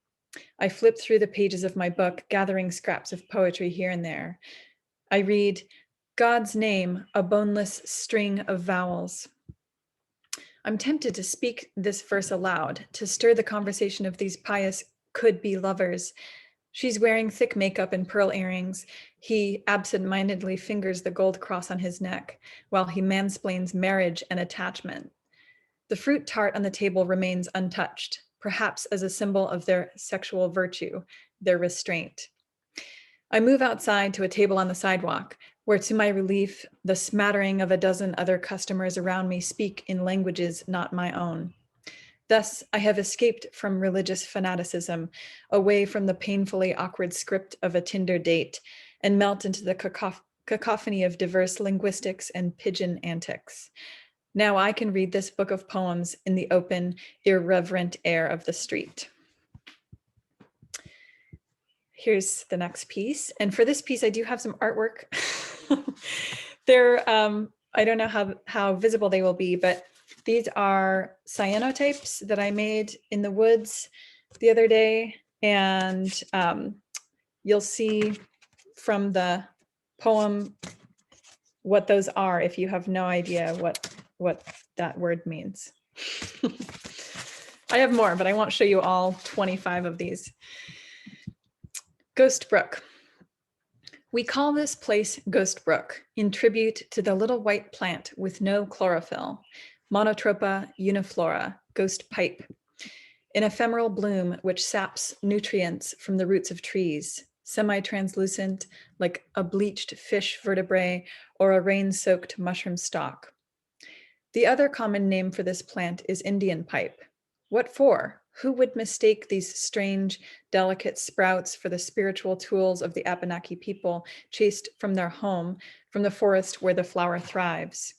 I flip through the pages of my book, gathering scraps of poetry here and there. I read, God's name, a boneless string of vowels. I'm tempted to speak this verse aloud, to stir the conversation of these pious could-be lovers. She's wearing thick makeup and pearl earrings. He absent-mindedly fingers the gold cross on his neck, while he mansplains marriage and attachment. The fruit tart on the table remains untouched, perhaps as a symbol of their sexual virtue, their restraint. I move outside to a table on the sidewalk, where to my relief, the smattering of a dozen other customers around me speak in languages not my own. Thus, I have escaped from religious fanaticism, away from the painfully awkward script of a Tinder date, and melt into the cacophony of diverse linguistics and pigeon antics. Now I can read this book of poems in the open, irreverent air of the street. Here's the next piece. And for this piece, I do have some artwork. They're, I don't know how visible they will be, but these are cyanotypes that I made in the woods the other day. And you'll see from the poem what those are if you have no idea what that word means. I have more, but I won't show you all 25 of these. Ghost Brook. We call this place Ghost Brook in tribute to the little white plant with no chlorophyll, Monotropa uniflora, ghost pipe, an ephemeral bloom which saps nutrients from the roots of trees, semi-translucent like a bleached fish vertebrae or a rain-soaked mushroom stalk. The other common name for this plant is Indian pipe. What for? Who would mistake these strange, delicate sprouts for the spiritual tools of the Abenaki people chased from their home, from the forest where the flower thrives?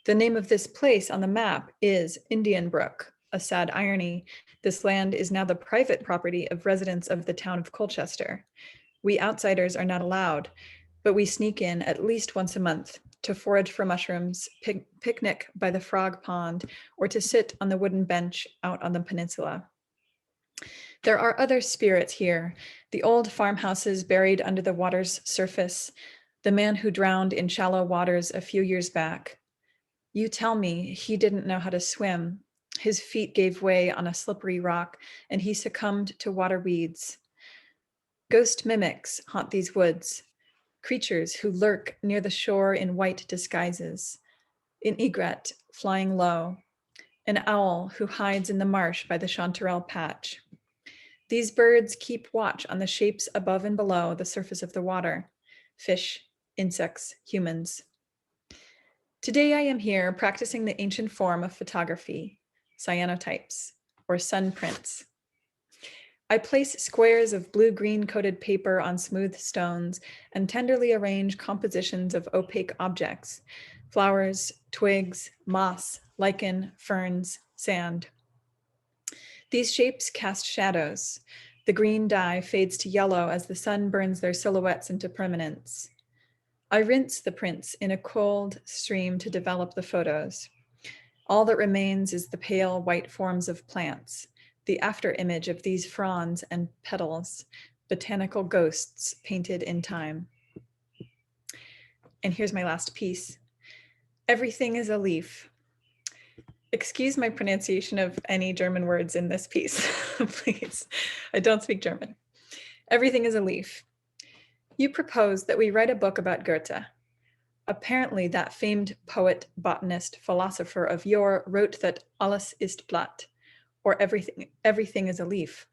The name of this place on the map is Indian Brook. A sad irony, this land is now the private property of residents of the town of Colchester. We outsiders are not allowed, but we sneak in at least once a month to forage for mushrooms, picnic by the frog pond, or to sit on the wooden bench out on the peninsula. There are other spirits here, the old farmhouses buried under the water's surface, the man who drowned in shallow waters a few years back. You tell me he didn't know how to swim. His feet gave way on a slippery rock, and he succumbed to water weeds. Ghost mimics haunt these woods, creatures who lurk near the shore in white disguises, an egret flying low, an owl who hides in the marsh by the chanterelle patch. These birds keep watch on the shapes above and below the surface of the water, fish, insects, humans. Today I am here practicing the ancient form of photography, cyanotypes, or sun prints. I place squares of blue-green coated paper on smooth stones and tenderly arrange compositions of opaque objects, flowers, twigs, moss, lichen, ferns, sand. These shapes cast shadows. The green dye fades to yellow as the sun burns their silhouettes into permanence. I rinse the prints in a cold stream to develop the photos. All that remains is the pale white forms of plants, the after image of these fronds and petals, botanical ghosts painted in time. And here's my last piece. Everything is a leaf. Excuse my pronunciation of any German words in this piece, please. I don't speak German. Everything is a leaf. You propose that we write a book about Goethe. Apparently that famed poet, botanist, philosopher of yore wrote that alles ist Blatt, or everything is a leaf.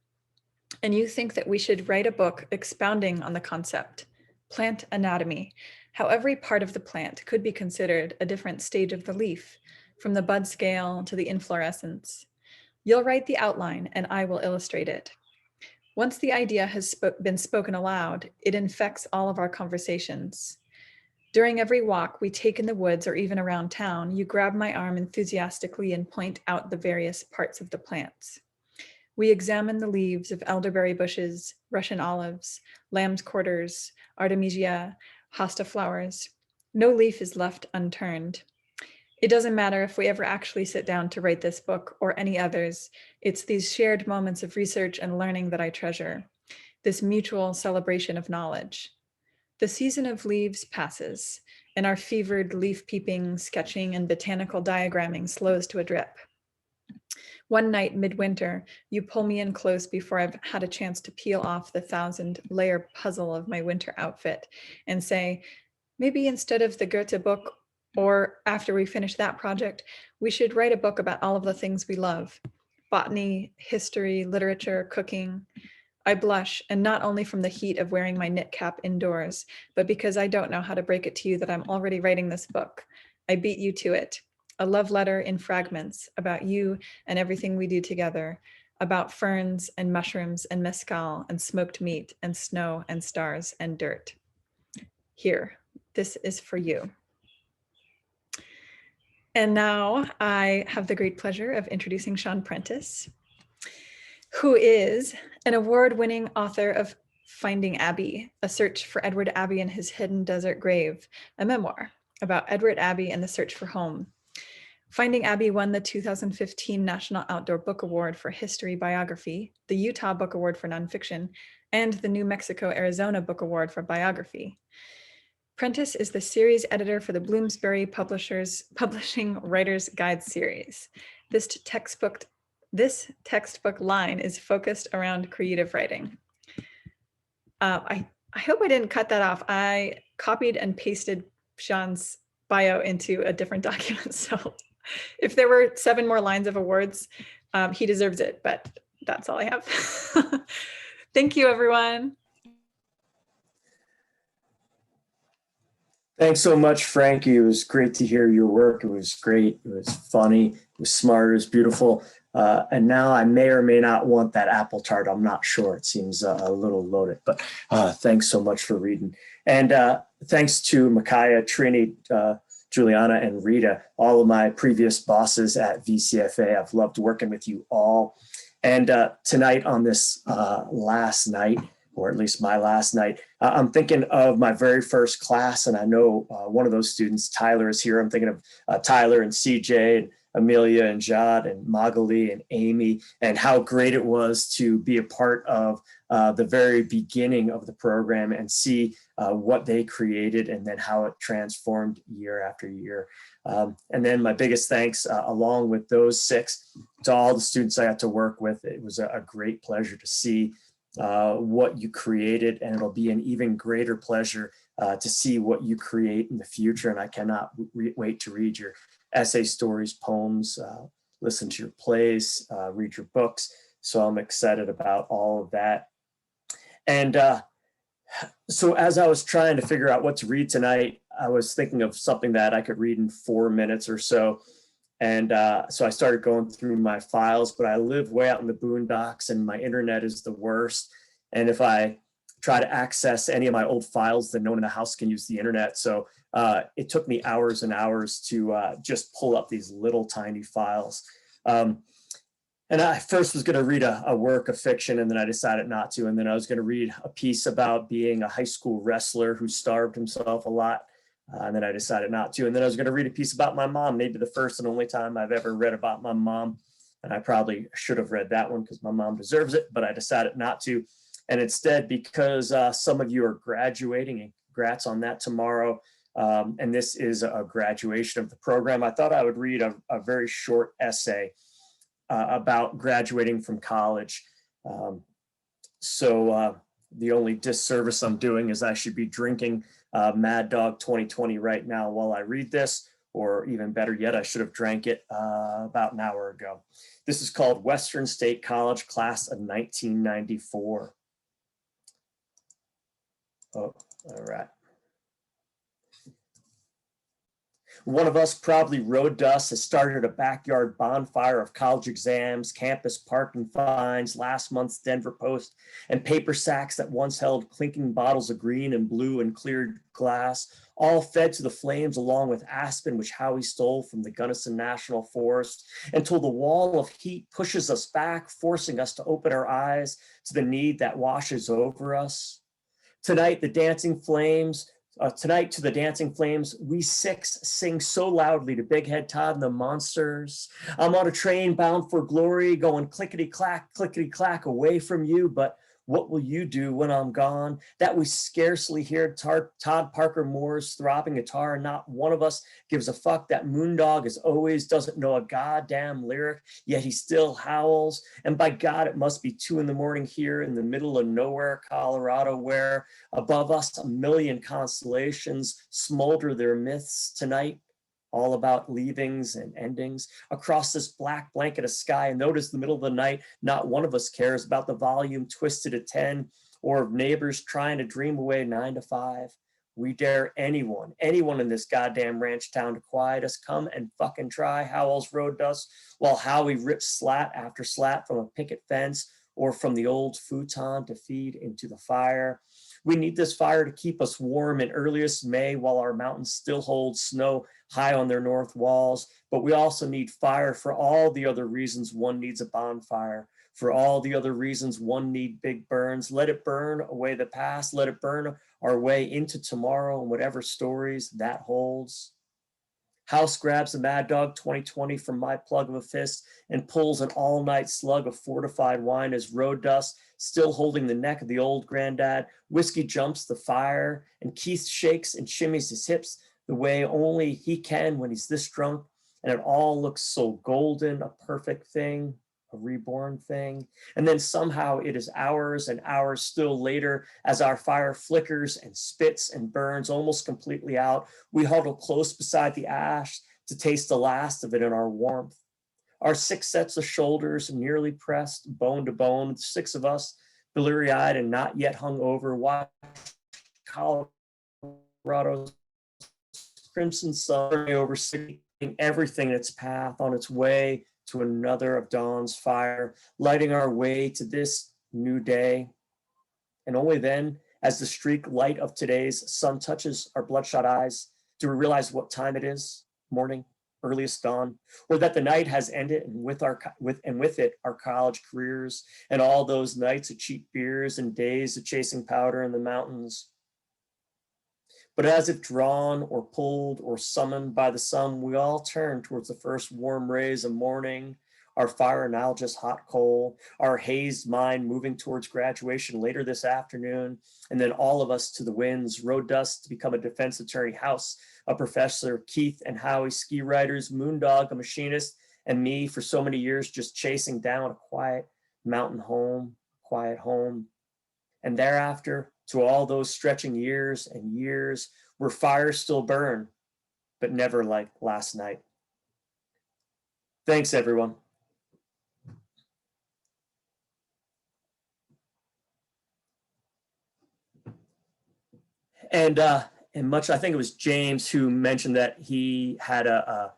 And you think that we should write a book expounding on the concept, plant anatomy, how every part of the plant could be considered a different stage of the leaf, from the bud scale to the inflorescence. You'll write the outline and I will illustrate it. Once the idea has been spoken aloud, it infects all of our conversations. During every walk we take in the woods or even around town, you grab my arm enthusiastically and point out the various parts of the plants. We examine the leaves of elderberry bushes, Russian olives, lamb's quarters, artemisia, hosta flowers. No leaf is left unturned. It doesn't matter if we ever actually sit down to write this book or any others. It's these shared moments of research and learning that I treasure, this mutual celebration of knowledge. The season of leaves passes, and our fevered leaf peeping, sketching, and botanical diagramming slows to a drip. One night midwinter, you pull me in close before I've had a chance to peel off the 1,000-layer puzzle of my winter outfit and say, maybe instead of the Goethe book, or after we finish that project, we should write a book about all of the things we love. Botany, history, literature, cooking. I blush, and not only from the heat of wearing my knit cap indoors, but because I don't know how to break it to you that I'm already writing this book. I beat you to it. A love letter in fragments about you and everything we do together, about ferns and mushrooms and mezcal and smoked meat and snow and stars and dirt. Here, this is for you. And now I have the great pleasure of introducing Sean Prentice, who is an award-winning author of Finding Abbey, A Search for Edward Abbey and His Hidden Desert Grave, a memoir about Edward Abbey and the search for home. Finding Abbey won the 2015 National Outdoor Book Award for History Biography, the Utah Book Award for Nonfiction, and the New Mexico-Arizona Book Award for Biography. Prentice is the series editor for the Bloomsbury Publishing Writer's Guide series. This textbook line is focused around creative writing. I hope I didn't cut that off. I copied and pasted Sean's bio into a different document. So if there were 7 more lines of awards, he deserves it, but that's all I have. Thank you, everyone. Thanks so much, Frankie. It was great to hear your work. It was great. It was funny. It was smart. It was beautiful. And now I may or may not want that apple tart. I'm not sure. It seems a little loaded, but thanks so much for reading. And thanks to Miciah, Trini, Juliana, and Rita, all of my previous bosses at VCFA. I've loved working with you all. And tonight on this last night, or at least my last night, I'm thinking of my very first class. And I know one of those students, Tyler, is here. I'm thinking of Tyler and CJ and Amelia and Jad and Magali and Amy, and how great it was to be a part of the very beginning of the program and see what they created and then how it transformed year after year. And then my biggest thanks, along with those 6, to all the students I got to work with. It was a great pleasure to see what you created, and it'll be an even greater pleasure to see what you create in the future. And I cannot wait to read your essay, stories, poems, listen to your plays, read your books. So I'm excited about all of that. And so as I was trying to figure out what to read tonight, I was thinking of something that I could read in 4 minutes or so. And so I started going through my files, but I live way out in the boondocks and my internet is the worst. And if I try to access any of my old files, then no one in the house can use the internet. So it took me hours and hours to just pull up these little tiny files. And I first was going to read a work of fiction, and then I decided not to. And then I was going to read a piece about being a high school wrestler who starved himself a lot. And then I decided not to. And then I was going to read a piece about my mom, maybe the first and only time I've ever read about my mom. And I probably should have read that one because my mom deserves it, but I decided not to. And instead, because some of you are graduating, and congrats on that tomorrow, and this is a graduation of the program, I thought I would read a very short essay about graduating from college. So the only disservice I'm doing is I should be drinking Mad Dog 2020 right now while I read this, or even better yet, I should have drank it about an hour ago. This is called Western State College, Class of 1994. Oh, all right. One of us, probably road dust, has started a backyard bonfire of college exams, campus parking fines, last month's Denver Post, and paper sacks that once held clinking bottles of green and blue and cleared glass, all fed to the flames along with aspen, which Howie stole from the Gunnison National Forest, until the wall of heat pushes us back, forcing us to open our eyes to the need that washes over us. Tonight, to the dancing flames, we 6 sing so loudly to Big Head Todd and the Monsters. I'm on a train bound for glory, going clickety-clack away from you, but What will you do when I'm gone? That we scarcely hear Todd Parker Moore's throbbing guitar, and not one of us gives a fuck that Moondog, as always, doesn't know a goddamn lyric, yet he still howls. And by God, it must be 2 a.m. here in the middle of nowhere, Colorado, where above us a million constellations smolder their myths tonight, all about leavings and endings across this black blanket of sky. And notice the middle of the night, not one of us cares about the volume twisted at 10 or of neighbors trying to dream away 9 to 5. We dare anyone in this goddamn ranch town to quiet us. Come and fucking try. Howell's road dust while Howie rips slat after slat from a picket fence or from the old futon to feed into the fire. We need this fire to keep us warm in earliest May while our mountains still hold snow high on their north walls. But we also need fire for all the other reasons one needs a bonfire, for all the other reasons one needs big burns. Let it burn away the past. Let it burn our way into tomorrow and whatever stories that holds. House grabs the Mad Dog 2020 from my plug of a fist and pulls an all-night slug of fortified wine as road dust, still holding the neck of the old granddad. Whiskey jumps the fire and Keith shakes and shimmies his hips the way only he can when he's this drunk. And it all looks so golden, a perfect thing, a reborn thing. And then somehow it is hours and hours still later as our fire flickers and spits and burns almost completely out. We huddle close beside the ash to taste the last of it in our warmth. Our 6 sets of shoulders nearly pressed bone to bone, 6 of us, bleary-eyed and not yet hung over, watch Colorado's crimson sun burning over city, everything in its path on its way to another of dawn's fire, lighting our way to this new day. And only then, as the streak light of today's sun touches our bloodshot eyes, do we realize what time it is, morning, earliest dawn, or that the night has ended, and with it our college careers and all those nights of cheap beers and days of chasing powder in the mountains. But as if drawn or pulled or summoned by the sun, we all turn towards the first warm rays of morning, our fire now just hot coal, our hazed mind moving towards graduation later this afternoon, and then all of us to the winds, road dust to become a defense attorney, House, a professor, Keith and Howie, ski riders, Moondog, a machinist, and me for so many years just chasing down a quiet mountain home, quiet home. And thereafter, to all those stretching years and years where fires still burn, but never like last night. Thanks, everyone. And much, I think it was James who mentioned that he had a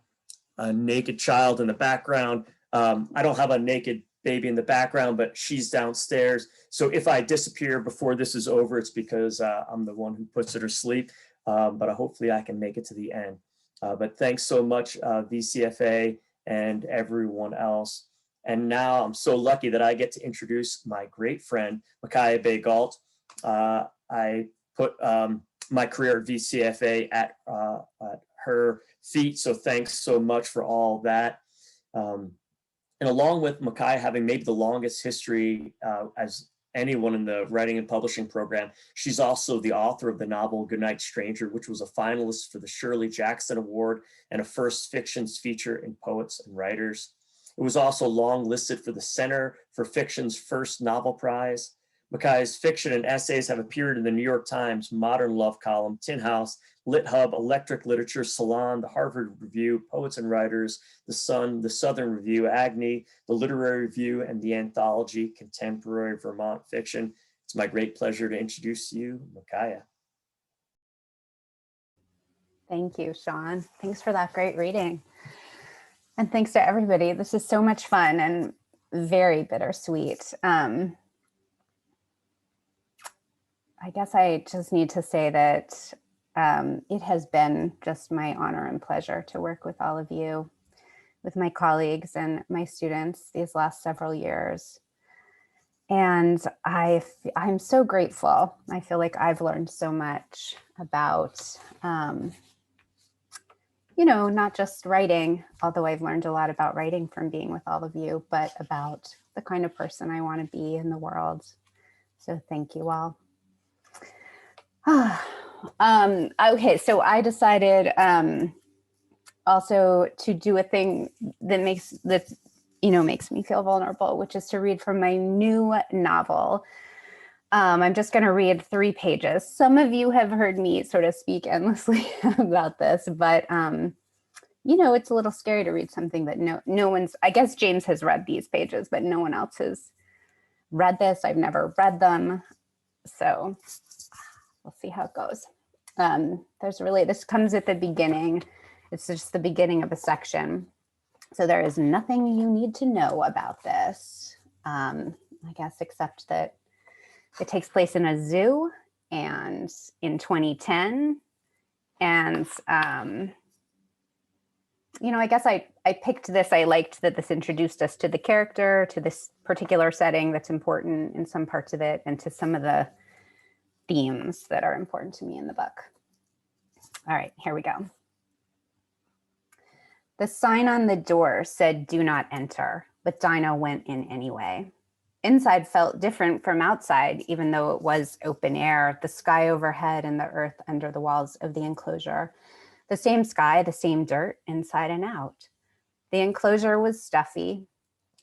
naked child in the background. I don't have a naked baby in the background, but she's downstairs. So if I disappear before this is over, it's because I'm the one who puts her to sleep, but hopefully I can make it to the end. But thanks so much, VCFA and everyone else. And now I'm so lucky that I get to introduce my great friend, Miciah Gault. I put my career at VCFA at her feet, so thanks so much for all that. And along with Miciah having maybe the longest history as anyone in the writing and publishing program, she's also the author of the novel Goodnight Stranger, which was a finalist for the Shirley Jackson Award and a first fictions feature in Poets and Writers. It was also long listed for the Center for Fiction's first novel prize. Miciah's fiction and essays have appeared in the New York Times, Modern Love Column, Tin House, Lit Hub, Electric Literature, Salon, the Harvard Review, Poets and Writers, The Sun, the Southern Review, Agni, the Literary Review, and the anthology Contemporary Vermont Fiction. It's my great pleasure to introduce you, Miciah. Thank you, Sean. Thanks for that great reading. And thanks to everybody. This is so much fun and very bittersweet. I guess I just need to say that it has been just my honor and pleasure to work with all of you, with my colleagues and my students these last several years. And I'm so grateful. I feel like I've learned so much about, not just writing, although I've learned a lot about writing from being with all of you, but about the kind of person I want to be in the world. So thank you all. Okay, so I decided also to do a thing that makes me feel vulnerable, which is to read from my new novel. I'm just going to read 3 pages. Some of you have heard me sort of speak endlessly about this, but it's a little scary to read something that no one's, I guess James has read these pages, but no one else has read this. I've never read them. So we'll see how it goes. This comes at the beginning. It's just the beginning of a section. So there is nothing you need to know about this, I guess, except that it takes place in a zoo and in 2010. And, I guess I picked this. I liked that this introduced us to the character, to this particular setting that's important in some parts of it, and to some of the themes that are important to me in the book. All right, here we go. The sign on the door said, "Do not enter," but Dinah went in anyway. Inside felt different from outside, even though it was open air, the sky overhead and the earth under the walls of the enclosure. The same sky, the same dirt, inside and out. The enclosure was stuffy,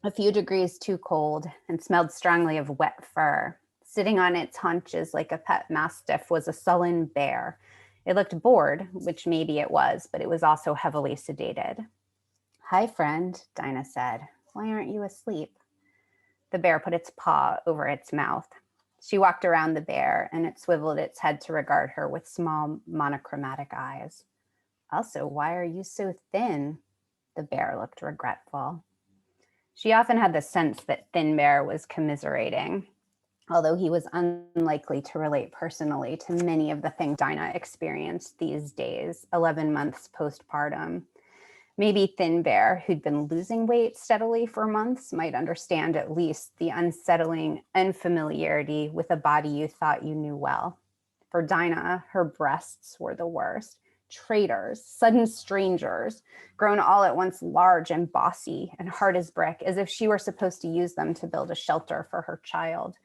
a few degrees too cold, and smelled strongly of wet fur. Sitting on its haunches like a pet mastiff was a sullen bear. It looked bored, which maybe it was, but it was also heavily sedated. "Hi, friend," Dinah said. "Why aren't you asleep?" The bear put its paw over its mouth. She walked around the bear, and it swiveled its head to regard her with small, monochromatic eyes. "Also, why are you so thin?" The bear looked regretful. She often had the sense that Thin Bear was commiserating, although he was unlikely to relate personally to many of the things Dinah experienced these days, 11 months postpartum. Maybe Thin Bear, who'd been losing weight steadily for months, might understand at least the unsettling unfamiliarity with a body you thought you knew well. For Dinah, her breasts were the worst. Traitors, sudden strangers, grown all at once large and bossy and hard as brick, as if she were supposed to use them to build a shelter for her child.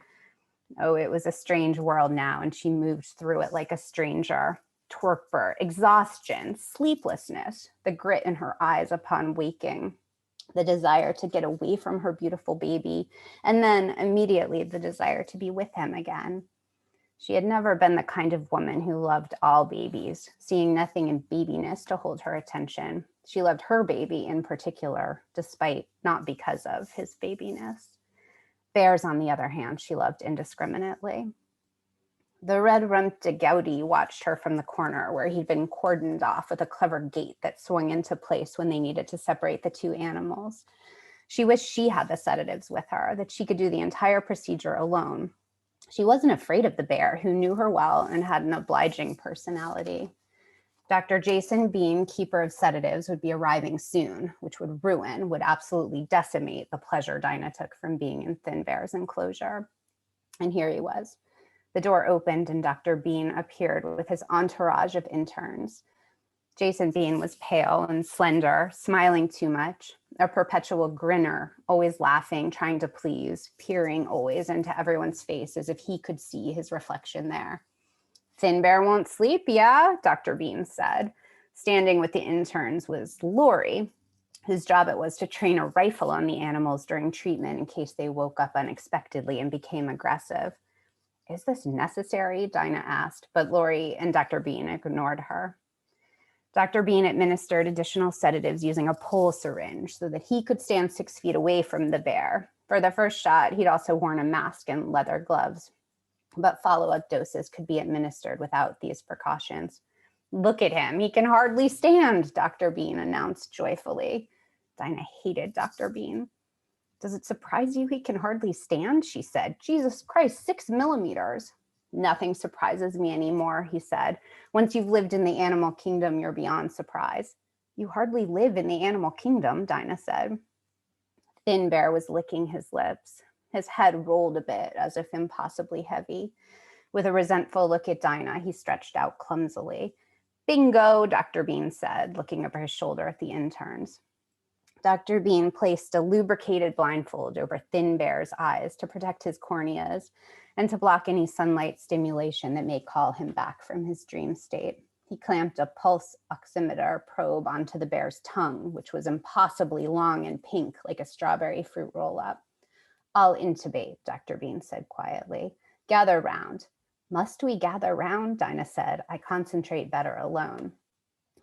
Oh, it was a strange world now, and she moved through it like a stranger. Torpor, exhaustion, sleeplessness, the grit in her eyes upon waking, the desire to get away from her beautiful baby, and then immediately the desire to be with him again. She had never been the kind of woman who loved all babies, seeing nothing in babiness to hold her attention. She loved her baby in particular, despite not because of his babiness. Bears, on the other hand, she loved indiscriminately. The red-rumped Gaudi watched her from the corner where he'd been cordoned off with a clever gate that swung into place when they needed to separate the 2 animals. She wished she had the sedatives with her, that she could do the entire procedure alone. She wasn't afraid of the bear, who knew her well and had an obliging personality. Dr. Jason Bean, keeper of sedatives, would be arriving soon, which would absolutely decimate the pleasure Dinah took from being in Thin Bear's enclosure. And here he was. The door opened and Dr. Bean appeared with his entourage of interns. Jason Bean was pale and slender, smiling too much, a perpetual grinner, always laughing, trying to please, peering always into everyone's face as if he could see his reflection there. "Thin Bear won't sleep, yeah?" Dr. Bean said. Standing with the interns was Lori, whose job it was to train a rifle on the animals during treatment in case they woke up unexpectedly and became aggressive. "Is this necessary?" Dinah asked, but Lori and Dr. Bean ignored her. Dr. Bean administered additional sedatives using a pole syringe so that he could stand 6 feet away from the bear. For the first shot, he'd also worn a mask and leather gloves, but follow-up doses could be administered without these precautions. "Look at him, he can hardly stand," Dr. Bean announced joyfully. Dinah hated Dr. Bean. "Does it surprise you he can hardly stand?" she said. "Jesus Christ, 6 millimeters. "Nothing surprises me anymore," he said. "Once you've lived in the animal kingdom, you're beyond surprise." "You hardly live in the animal kingdom," Dinah said. Thin Bear was licking his lips. His head rolled a bit, as if impossibly heavy. With a resentful look at Dinah, he stretched out clumsily. "Bingo," Dr. Bean said, looking over his shoulder at the interns. Dr. Bean placed a lubricated blindfold over Thin Bear's eyes to protect his corneas, and to block any sunlight stimulation that may call him back from his dream state. He clamped a pulse oximeter probe onto the bear's tongue, which was impossibly long and pink like a strawberry fruit roll-up. "I'll intubate," Dr. Bean said quietly. "Gather round." "Must we gather round?" Dinah said. "I concentrate better alone."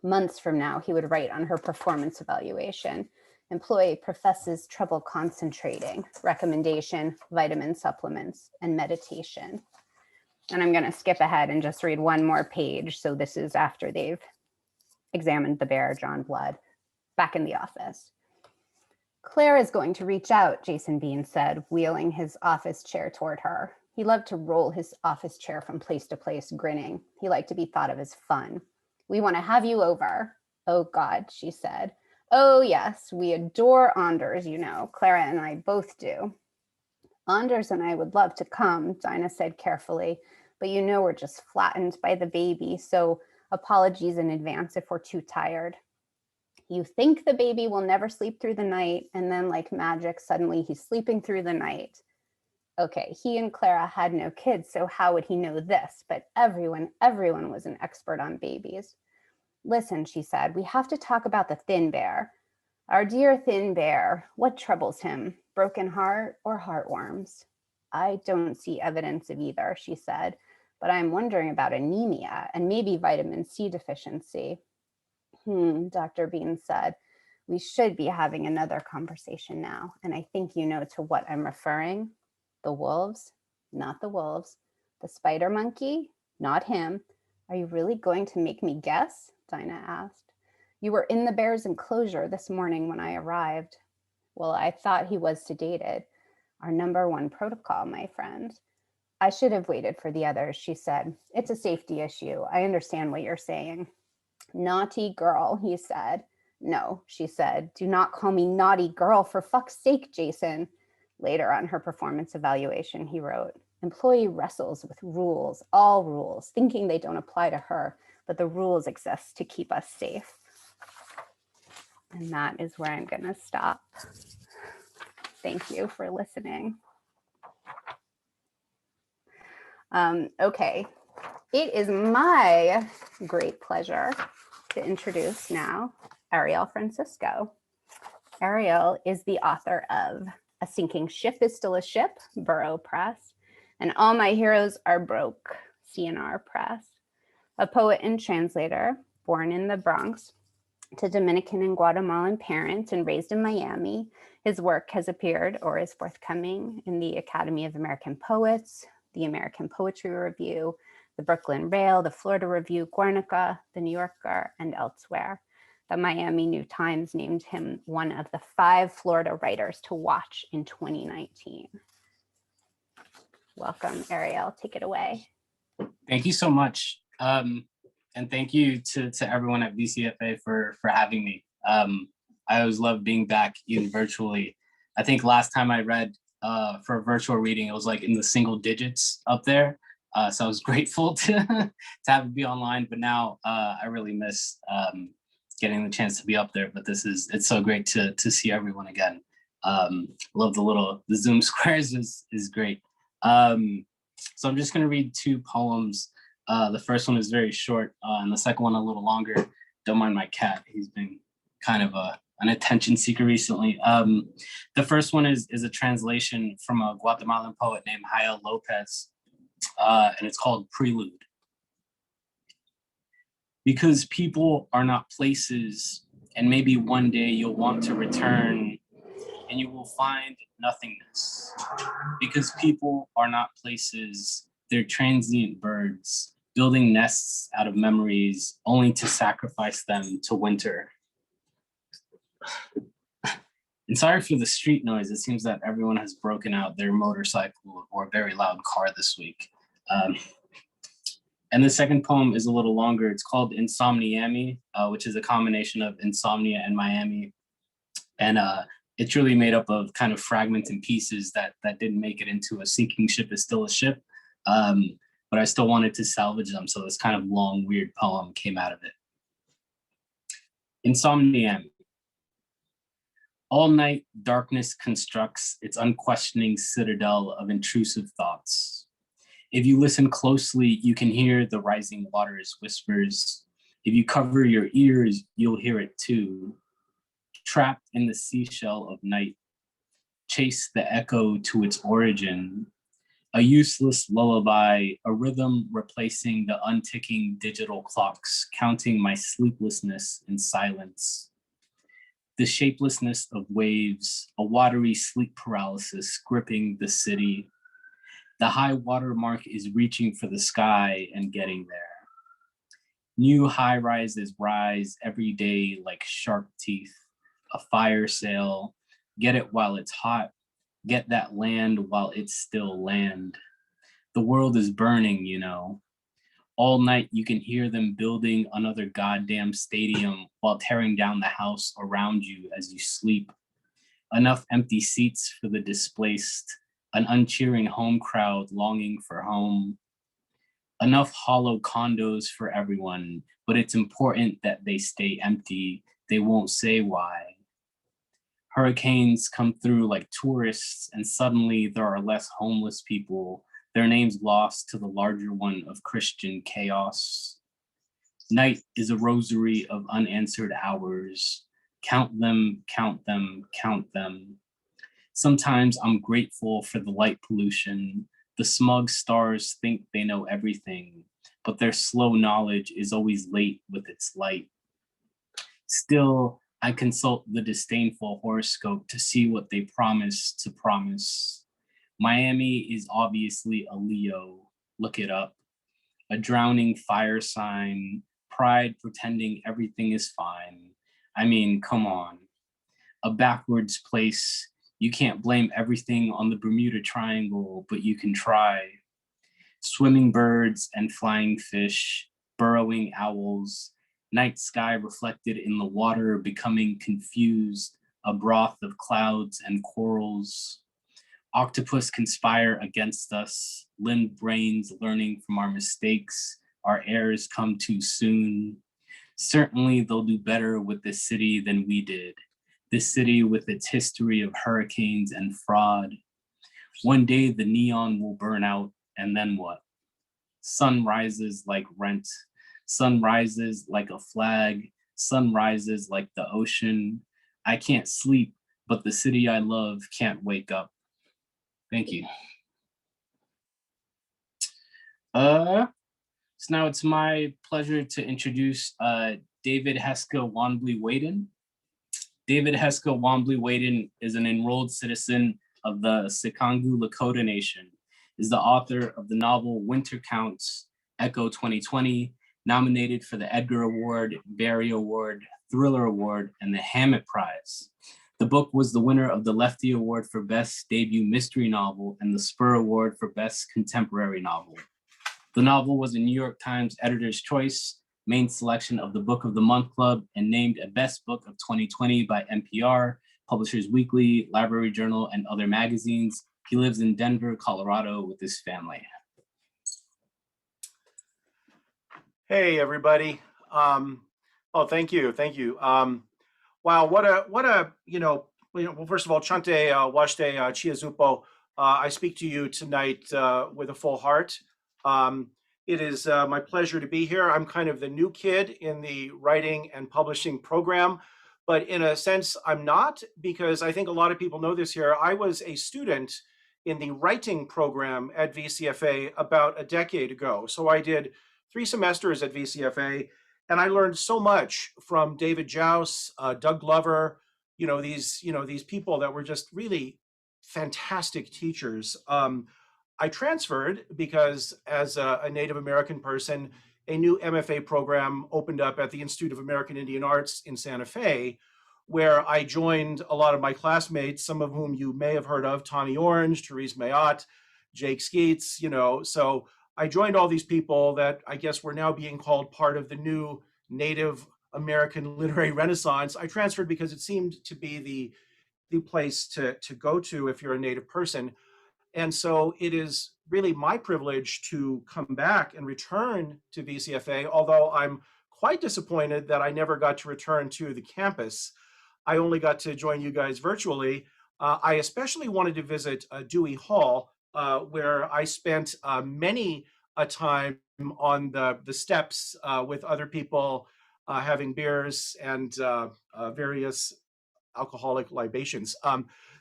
Months from now, he would write on her performance evaluation. "Employee professes trouble concentrating. Recommendation, vitamin supplements, and meditation." And I'm going to skip ahead and just read one more page. So this is after they've examined the bear, drawn blood, back in the office. "Claire is going to reach out," Jason Bean said, wheeling his office chair toward her. He loved to roll his office chair from place to place, grinning. He liked to be thought of as fun. "We want to have you over." "Oh, God," she said. "Oh, yes, we adore Anders, you know. Clara and I both do." "Anders and I would love to come," Dinah said carefully, "but you know we're just flattened by the baby, so apologies in advance if we're too tired." "You think the baby will never sleep through the night, and then like magic, suddenly he's sleeping through the night." Okay, he and Clara had no kids, so how would he know this? But everyone was an expert on babies. "Listen," she said, "we have to talk about the thin bear. Our dear thin bear, what troubles him? Broken heart or heartworms?" "I don't see evidence of either," she said, "but I'm wondering about anemia and maybe vitamin C deficiency." Dr. Bean said, "We should be having another conversation now, and I think you know to what I'm referring. The wolves? Not the wolves. The spider monkey? Not him. Are you really going to make me guess?" Dinah asked. "You were in the bear's enclosure this morning when I arrived." "Well, I thought he was sedated. Our #1 protocol, my friend." "I should have waited for the others," she said. "It's a safety issue. I understand what you're saying." "Naughty girl," he said. "No," she said. "Do not call me naughty girl, for fuck's sake, Jason." Later on her performance evaluation, he wrote, "Employee wrestles with rules, all rules, thinking they don't apply to her, but the rules exist to keep us safe." And that is where I'm going to stop. Thank you for listening. Okay, it is my great pleasure to introduce now Ariel Francisco. Ariel is the author of A Sinking Ship is Still a Ship, Burrow Press, and All My Heroes Are Broke, CNR Press. A poet and translator, born in the Bronx to Dominican and Guatemalan parents and raised in Miami, his work has appeared or is forthcoming in the Academy of American Poets, the American Poetry Review, the Brooklyn Rail, the Florida Review, Guernica, the New Yorker, and elsewhere. The Miami New Times named him one of the 5 Florida writers to watch in 2019. Welcome, Ariel. Take it away. Thank you so much. And thank you to everyone at VCFA for having me. I always love being back even virtually. I think last time I read for a virtual reading, it was like in the single digits up there. So I was grateful to have it be online, but now I really miss getting the chance to be up there. But it's so great to see everyone again. Love the Zoom squares is great. So I'm just gonna read 2 poems. The first one is very short, and the second one a little longer. Don't mind my cat; he's been kind of an attention seeker recently. The first one is a translation from a Guatemalan poet named Jael Lopez, and it's called Prelude. Because people are not places, and maybe one day you'll want to return, and you will find nothingness. Because people are not places, they're transient birds, building nests out of memories, only to sacrifice them to winter. And sorry for the street noise. It seems that everyone has broken out their motorcycle or a very loud car this week. And the second poem is a little longer. It's called Insomniami, which is a combination of insomnia and Miami. And it's really made up of kind of fragments and pieces that didn't make it into A Sinking Ship is Still a Ship. But I still wanted to salvage them. So this kind of long, weird poem came out of it. Insomniami. All night, darkness constructs its unquestioning citadel of intrusive thoughts. If you listen closely, you can hear the rising waters whispers. If you cover your ears, you'll hear it too. Trapped in the seashell of night, chase the echo to its origin. A useless lullaby, a rhythm replacing the unticking digital clocks, counting my sleeplessness in silence. The shapelessness of waves, a watery sleep paralysis gripping the city. The high water mark is reaching for the sky and getting there. New high rises rise every day like sharp teeth, a fire sale. Get it while it's hot, get that land while it's still land. The world is burning, you know. All night you can hear them building another goddamn stadium while tearing down the house around you as you sleep. Enough empty seats for the displaced, an uncheering home crowd longing for home. Enough hollow condos for everyone, but it's important that they stay empty. They won't say why. Hurricanes come through like tourists, and suddenly there are less homeless people, their names lost to the larger one of Christian chaos. Night is a rosary of unanswered hours. Count them, count them, count them. Sometimes I'm grateful for the light pollution. The smug stars think they know everything, but their slow knowledge is always late with its light. Still, I consult the disdainful horoscope to see what they promise to promise. Miami is obviously a Leo, look it up. A drowning fire sign, pride pretending everything is fine. I mean, come on. A backwards place. You can't blame everything on the Bermuda Triangle, but you can try. Swimming birds and flying fish, burrowing owls, night sky reflected in the water becoming confused, a broth of clouds and corals. Octopus conspire against us, limbed brains learning from our mistakes, our errors come too soon. Certainly they'll do better with this city than we did. This city with its history of hurricanes and fraud. One day the neon will burn out, and then what? Sun rises like rent. Sun rises like a flag. Sun rises like the ocean. I can't sleep, but the city I love can't wake up. Thank you. So now it's my pleasure to introduce David Heska Wanbley-Waden. David Heska Wanbley-Waden is an enrolled citizen of the Sikangu Lakota Nation, is the author of the novel Winter Counts, Echo 2020, nominated for the Edgar Award, Barry Award, Thriller Award, and the Hammett Prize. The book was the winner of the Lefty Award for Best Debut Mystery Novel and the Spur Award for Best Contemporary Novel. The novel was a New York Times Editor's Choice, main selection of the Book of the Month Club, and named a Best Book of 2020 by NPR, Publishers Weekly, Library Journal, and other magazines. He lives in Denver, Colorado with his family. Hey, everybody. Oh, thank you. Wow, what a, well, first of all, Chante Washte Chiazupo, I speak to you tonight with a full heart. It is my pleasure to be here. I'm kind of the new kid in the writing and publishing program, but in a sense, I'm not, because I think a lot of people know this here. I was a student in the writing program at VCFA about a decade ago. So I did 3 semesters at VCFA, and I learned so much from David Jouse, Doug Glover, these people that were just really fantastic teachers. I transferred because as a Native American person, a new MFA program opened up at the Institute of American Indian Arts in Santa Fe, where I joined a lot of my classmates, some of whom you may have heard of, Tommy Orange, Therese Mayotte, Jake Skeets, so I joined all these people that I guess were now being called part of the new Native American literary renaissance. I transferred because it seemed to be the place to go to if you're a Native person. And so it is really my privilege to come back and return to VCFA, although I'm quite disappointed that I never got to return to the campus. I only got to join you guys virtually. I especially wanted to visit Dewey Hall where I spent many a time on the steps with other people having beers and various alcoholic libations.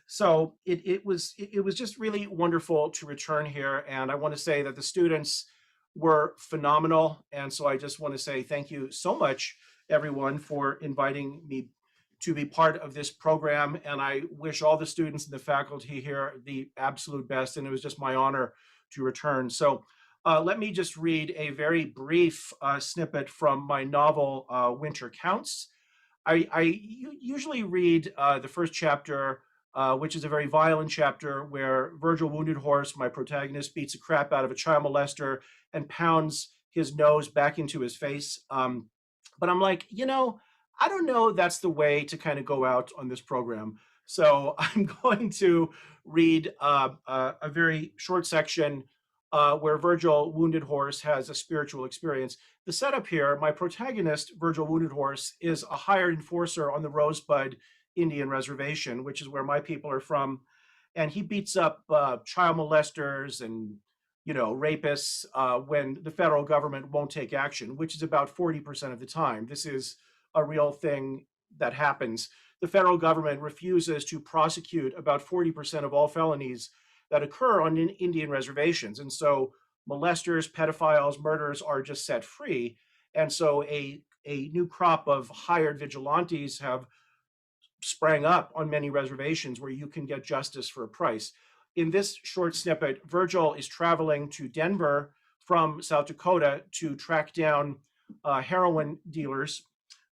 So it was just really wonderful to return here, and I want to say that the students were phenomenal, and so I just want to say thank you so much, everyone, for inviting me to be part of this program, and I wish all the students and the faculty here the absolute best, and it was just my honor to return. So let me just read a very brief snippet from my novel, Winter Counts. I usually read the first chapter, which is a very violent chapter where Virgil Wounded Horse, my protagonist, beats the crap out of a child molester and pounds his nose back into his face. But I'm like, I don't know that's the way to kind of go out on this program. So I'm going to read a very short section where Virgil Wounded Horse has a spiritual experience. The setup here, my protagonist, Virgil Wounded Horse, is a hired enforcer on the Rosebud Indian Reservation, which is where my people are from. And he beats up child molesters and rapists when the federal government won't take action, which is about 40% of the time. This is a real thing that happens. The federal government refuses to prosecute about 40% of all felonies that occur on Indian reservations. And so molesters, pedophiles, murderers are just set free. And so a new crop of hired vigilantes have sprang up on many reservations where you can get justice for a price. In this short snippet, Virgil is traveling to Denver from South Dakota to track down heroin dealers,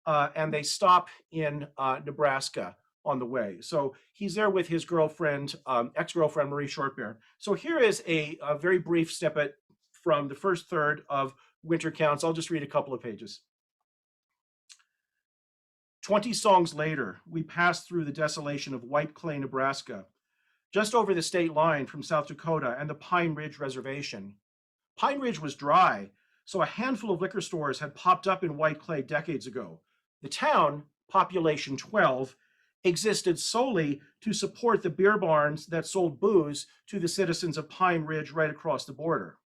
and they stop in Nebraska on the way. So he's there with his girlfriend, ex-girlfriend, Marie Shortbear. So here is a very brief snippet from the first third of Winter Counts. I'll just read a couple of pages. 20 songs later, we passed through the desolation of White Clay, Nebraska, just over the state line from South Dakota and the Pine Ridge Reservation. Pine Ridge was dry, so a handful of liquor stores had popped up in White Clay decades ago. The town, population 12, existed solely to support the beer barns that sold booze to the citizens of Pine Ridge right across the border.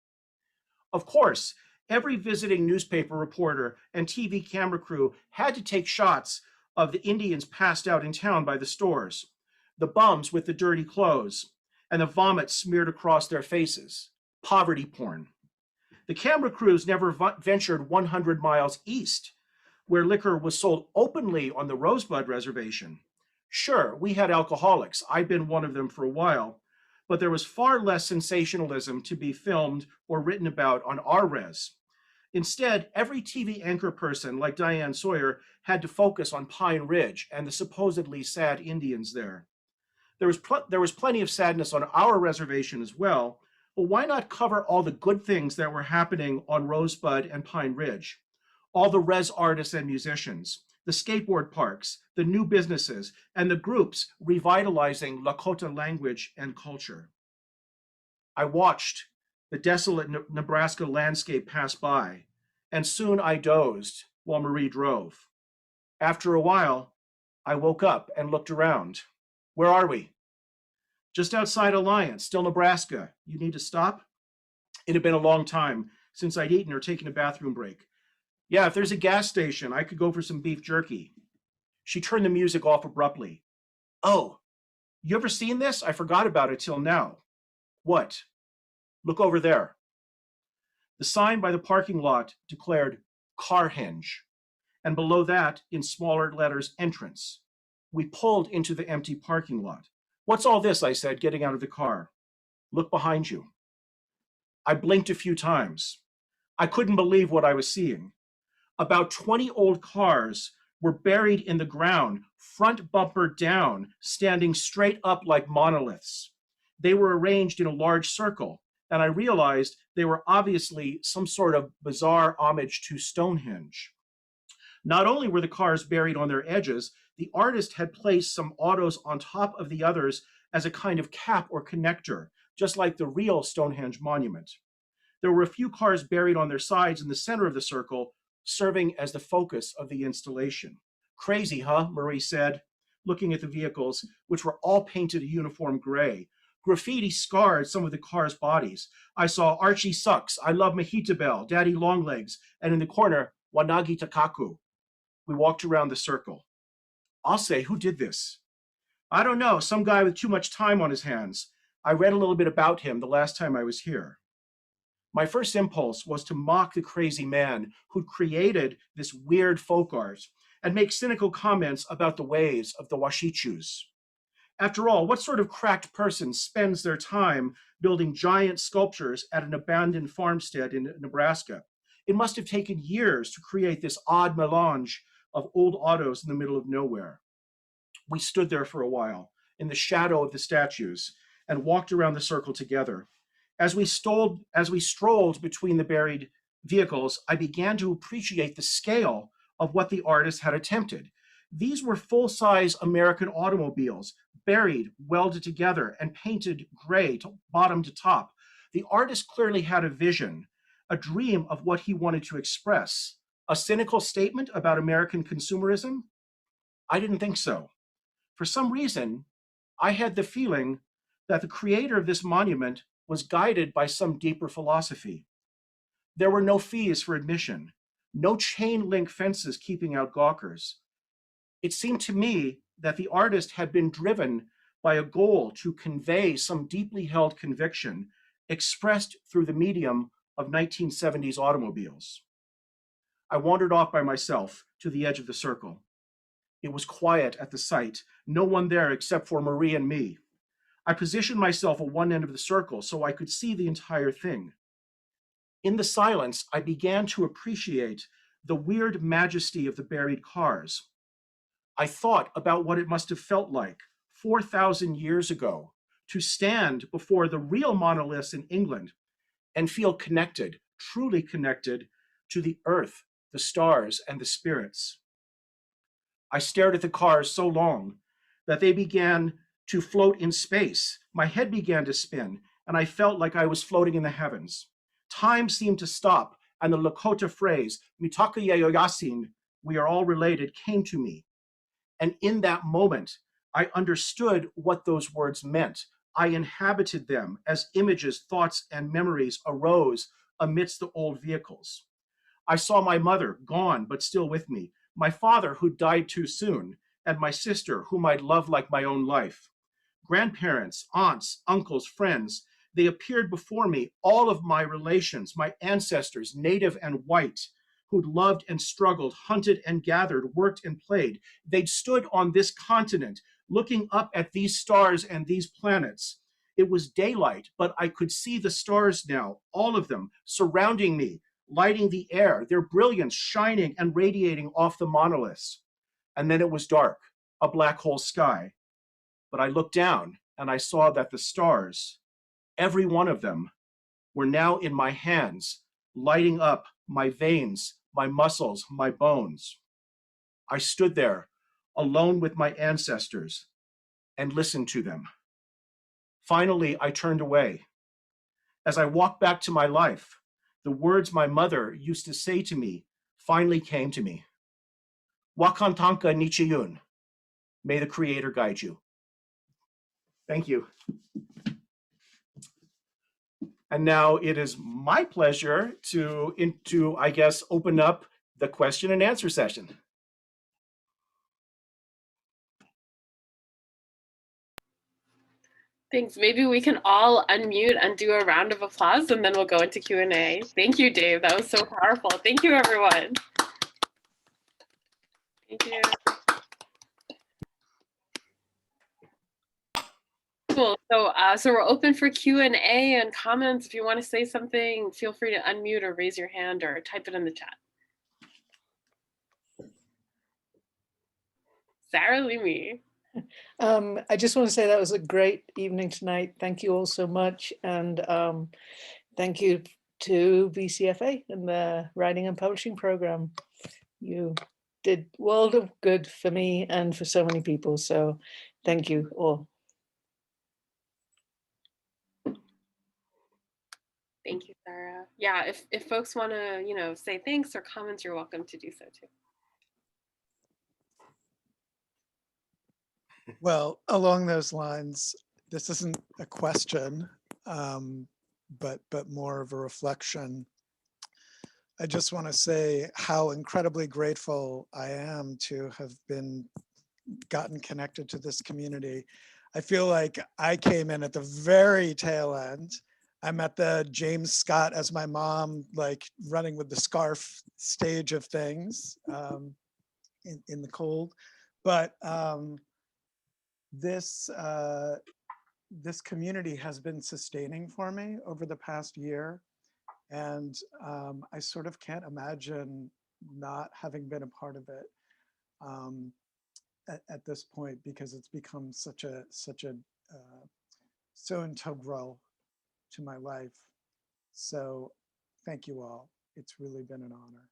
Of course, every visiting newspaper reporter and TV camera crew had to take shots of the Indians passed out in town by the stores, the bums with the dirty clothes, and the vomit smeared across their faces. Poverty porn. The camera crews never ventured 100 miles east, where liquor was sold openly on the Rosebud Reservation. Sure, we had alcoholics. I'd been one of them for a while, but there was far less sensationalism to be filmed or written about on our res. Instead, every TV anchor person like Diane Sawyer had to focus on Pine Ridge and the supposedly sad Indians there. There was plenty of sadness on our reservation as well, but why not cover all the good things that were happening on Rosebud and Pine Ridge? All the res artists and musicians, the skateboard parks, the new businesses, and the groups revitalizing Lakota language and culture. I watched the desolate Nebraska landscape pass by, and soon I dozed while Marie drove. After a while, I woke up and looked around. Where are we? Just outside Alliance, still Nebraska. You need to stop? It had been a long time since I'd eaten or taken a bathroom break. Yeah, if there's a gas station, I could go for some beef jerky. She turned the music off abruptly. Oh, you ever seen this? I forgot about it till now. What? Look over there. The sign by the parking lot declared car hinge, and below that, in smaller letters, entrance. We pulled into the empty parking lot. What's all this? I said, getting out of the car. Look behind you. I blinked a few times. I couldn't believe what I was seeing. About 20 old cars were buried in the ground, front bumper down, standing straight up like monoliths. They were arranged in a large circle, and I realized they were obviously some sort of bizarre homage to Stonehenge. Not only were the cars buried on their edges, the artist had placed some autos on top of the others as a kind of cap or connector, just like the real Stonehenge monument. There were a few cars buried on their sides in the center of the circle, serving as the focus of the installation. Crazy, huh? Marie said, looking at the vehicles, which were all painted a uniform gray. Graffiti scarred some of the cars' bodies. I saw Archie Sucks, I Love Mahita Bell, Daddy Longlegs, and in the corner, Wanagi Takaku. We walked around the circle. I'll say, who did this? I don't know, some guy with too much time on his hands. I read a little bit about him the last time I was here. My first impulse was to mock the crazy man who'd created this weird folk art and make cynical comments about the ways of the Washichus. After all, what sort of cracked person spends their time building giant sculptures at an abandoned farmstead in Nebraska? It must have taken years to create this odd melange of old autos in the middle of nowhere. We stood there for a while in the shadow of the statues and walked around the circle together. As we strolled between the buried vehicles, I began to appreciate the scale of what the artist had attempted. These were full-size American automobiles, buried, welded together, and painted gray bottom to top. The artist clearly had a vision, a dream of what he wanted to express. A cynical statement about American consumerism? I didn't think so. For some reason, I had the feeling that the creator of this monument was guided by some deeper philosophy. There were no fees for admission, no chain link fences keeping out gawkers. It seemed to me that the artist had been driven by a goal to convey some deeply held conviction expressed through the medium of 1970s automobiles. I wandered off by myself to the edge of the circle. It was quiet at the site, no one there except for Marie and me. I positioned myself at one end of the circle so I could see the entire thing. In the silence, I began to appreciate the weird majesty of the buried cars. I thought about what it must have felt like 4,000 years ago to stand before the real monoliths in England and feel connected, truly connected to the earth, the stars, and the spirits. I stared at the cars so long that they began to float in space. My head began to spin, and I felt like I was floating in the heavens. Time seemed to stop, and the Lakota phrase, Mitaka Yasin, we are all related, came to me. And in that moment, I understood what those words meant. I inhabited them as images, thoughts, and memories arose amidst the old vehicles. I saw my mother, gone but still with me, my father who died too soon, and my sister whom I'd loved like my own life. Grandparents, aunts, uncles, friends, they appeared before me, all of my relations, my ancestors, native and white, who'd loved and struggled, hunted and gathered, worked and played. They'd stood on this continent, looking up at these stars and these planets. It was daylight, but I could see the stars now, all of them, surrounding me, lighting the air, their brilliance shining and radiating off the monoliths. And then it was dark, a black hole sky. But I looked down and I saw that the stars, every one of them, were now in my hands, lighting up my veins, my muscles, my bones. I stood there alone with my ancestors and listened to them. Finally, I turned away. As I walked back to my life, the words my mother used to say to me finally came to me. Wakantanka Nichiyun. May the Creator guide you. Thank you. And now it is my pleasure to I guess, open up the question and answer session. Thanks. Maybe we can all unmute and do a round of applause, and then we'll go into Q&A. Thank you, Dave. That was so powerful. Thank you, everyone. Thank you. Cool. So we're open for Q&A and comments. If you want to say something, feel free to unmute or raise your hand or type it in the chat. Sarah Lumi. I just want to say that was a great evening tonight. Thank you all so much. And thank you to VCFA and the Writing and Publishing Program. You did world of good for me and for so many people. So thank you all. Thank you, Sarah. Yeah, if folks want to, say thanks or comments, you're welcome to do so too. Well, along those lines, this isn't a question, but more of a reflection. I just want to say how incredibly grateful I am to have gotten connected to this community. I feel like I came in at the very tail end. I'm at the James Scott as my mom, like running with the scarf stage of things in the cold. But this community has been sustaining for me over the past year. And I sort of can't imagine not having been a part of it at this point, because it's become so integral to my life. So thank you all. It's really been an honor.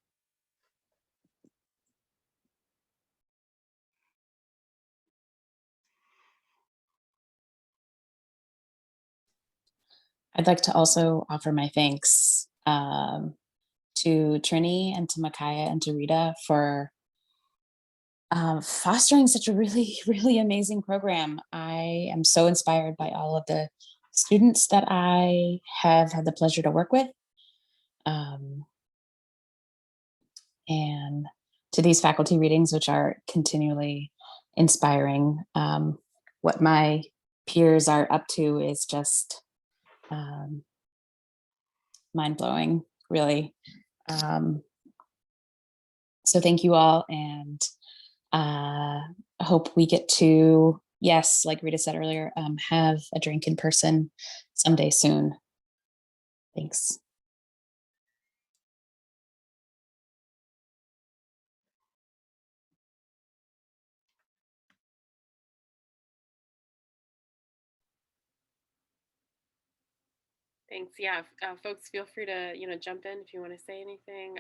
I'd like to also offer my thanks to Trini and to Miciah and to Rita for fostering such a really, really amazing program. I am so inspired by all of the students that I have had the pleasure to work with. And to these faculty readings, which are continually inspiring. What my peers are up to is just mind-blowing, really. So thank you all, and I hope we get to, yes, like Rita said earlier, have a drink in person someday soon. Thanks. Thanks. Yeah, folks, feel free to jump in if you want to say anything.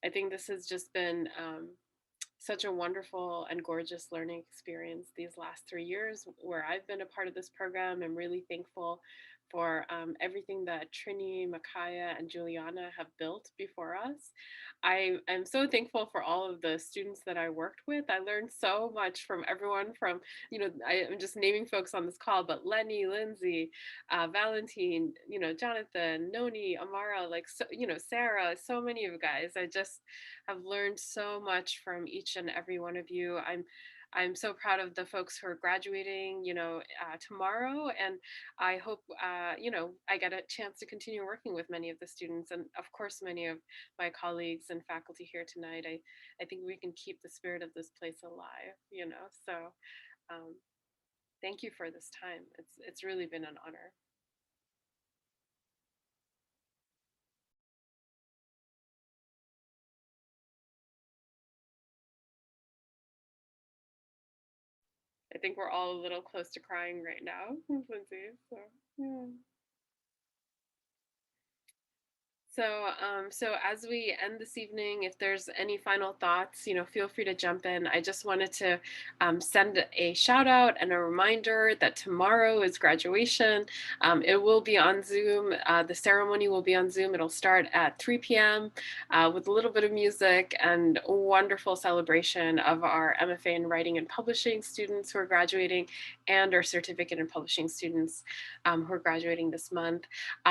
I think this has just been such a wonderful and gorgeous learning experience these last 3 years where I've been a part of this program. I'm really thankful for everything that Trini, Miciah, and Juliana have built before us. I'm so thankful for all of the students that I worked with. I learned so much from everyone from, I'm just naming folks on this call, but Lenny, Lindsay, Valentine, Jonathan, Noni, Amara, Sarah, so many of you guys. I just have learned so much from each and every one of you. I'm so proud of the folks who are graduating, tomorrow, and I hope, I get a chance to continue working with many of the students, and of course, many of my colleagues and faculty here tonight. I think we can keep the spirit of this place alive, So, thank you for this time. It's really been an honor. I think we're all a little close to crying right now, Lindsay. So, yeah. So as we end this evening, if there's any final thoughts, feel free to jump in. I just wanted to send a shout out and a reminder that tomorrow is graduation. It will be on Zoom. The ceremony will be on Zoom. It'll start at 3 p.m. With a little bit of music and a wonderful celebration of our MFA in Writing and Publishing students who are graduating, and our Certificate in Publishing students who are graduating this month.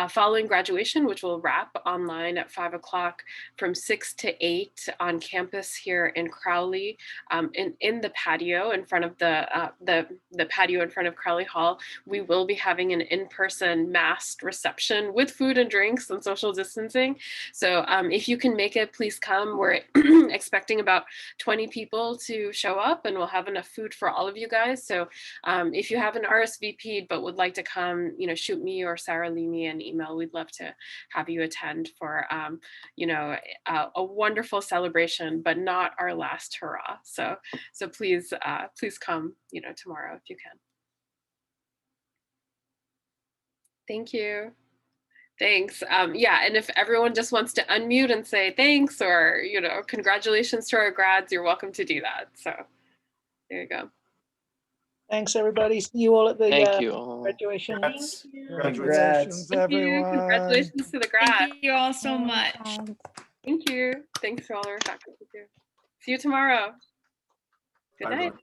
Following graduation, which will wrap online at 5 o'clock, from 6 to 8 on campus here in Crowley, in the patio in front of the patio in front of Crowley Hall, we will be having an in-person masked reception with food and drinks and social distancing. So if you can make it, please come. We're expecting about 20 people to show up, and we'll have enough food for all of you guys. So if you haven't RSVP'd but would like to come, shoot me or Sarah Leamy an email. We'd love to have you attend for, a wonderful celebration, but not our last hurrah. So please come, tomorrow if you can. Thank you. Thanks. Yeah, and if everyone just wants to unmute and say thanks or, congratulations to our grads, you're welcome to do that. So there you go. Thanks, everybody. See you all at the Thank you all. graduation. Congratulations, everyone. Congratulations to the grads. Thank you all so much. Thank you. Thanks to all our faculty too. See you tomorrow. Good night.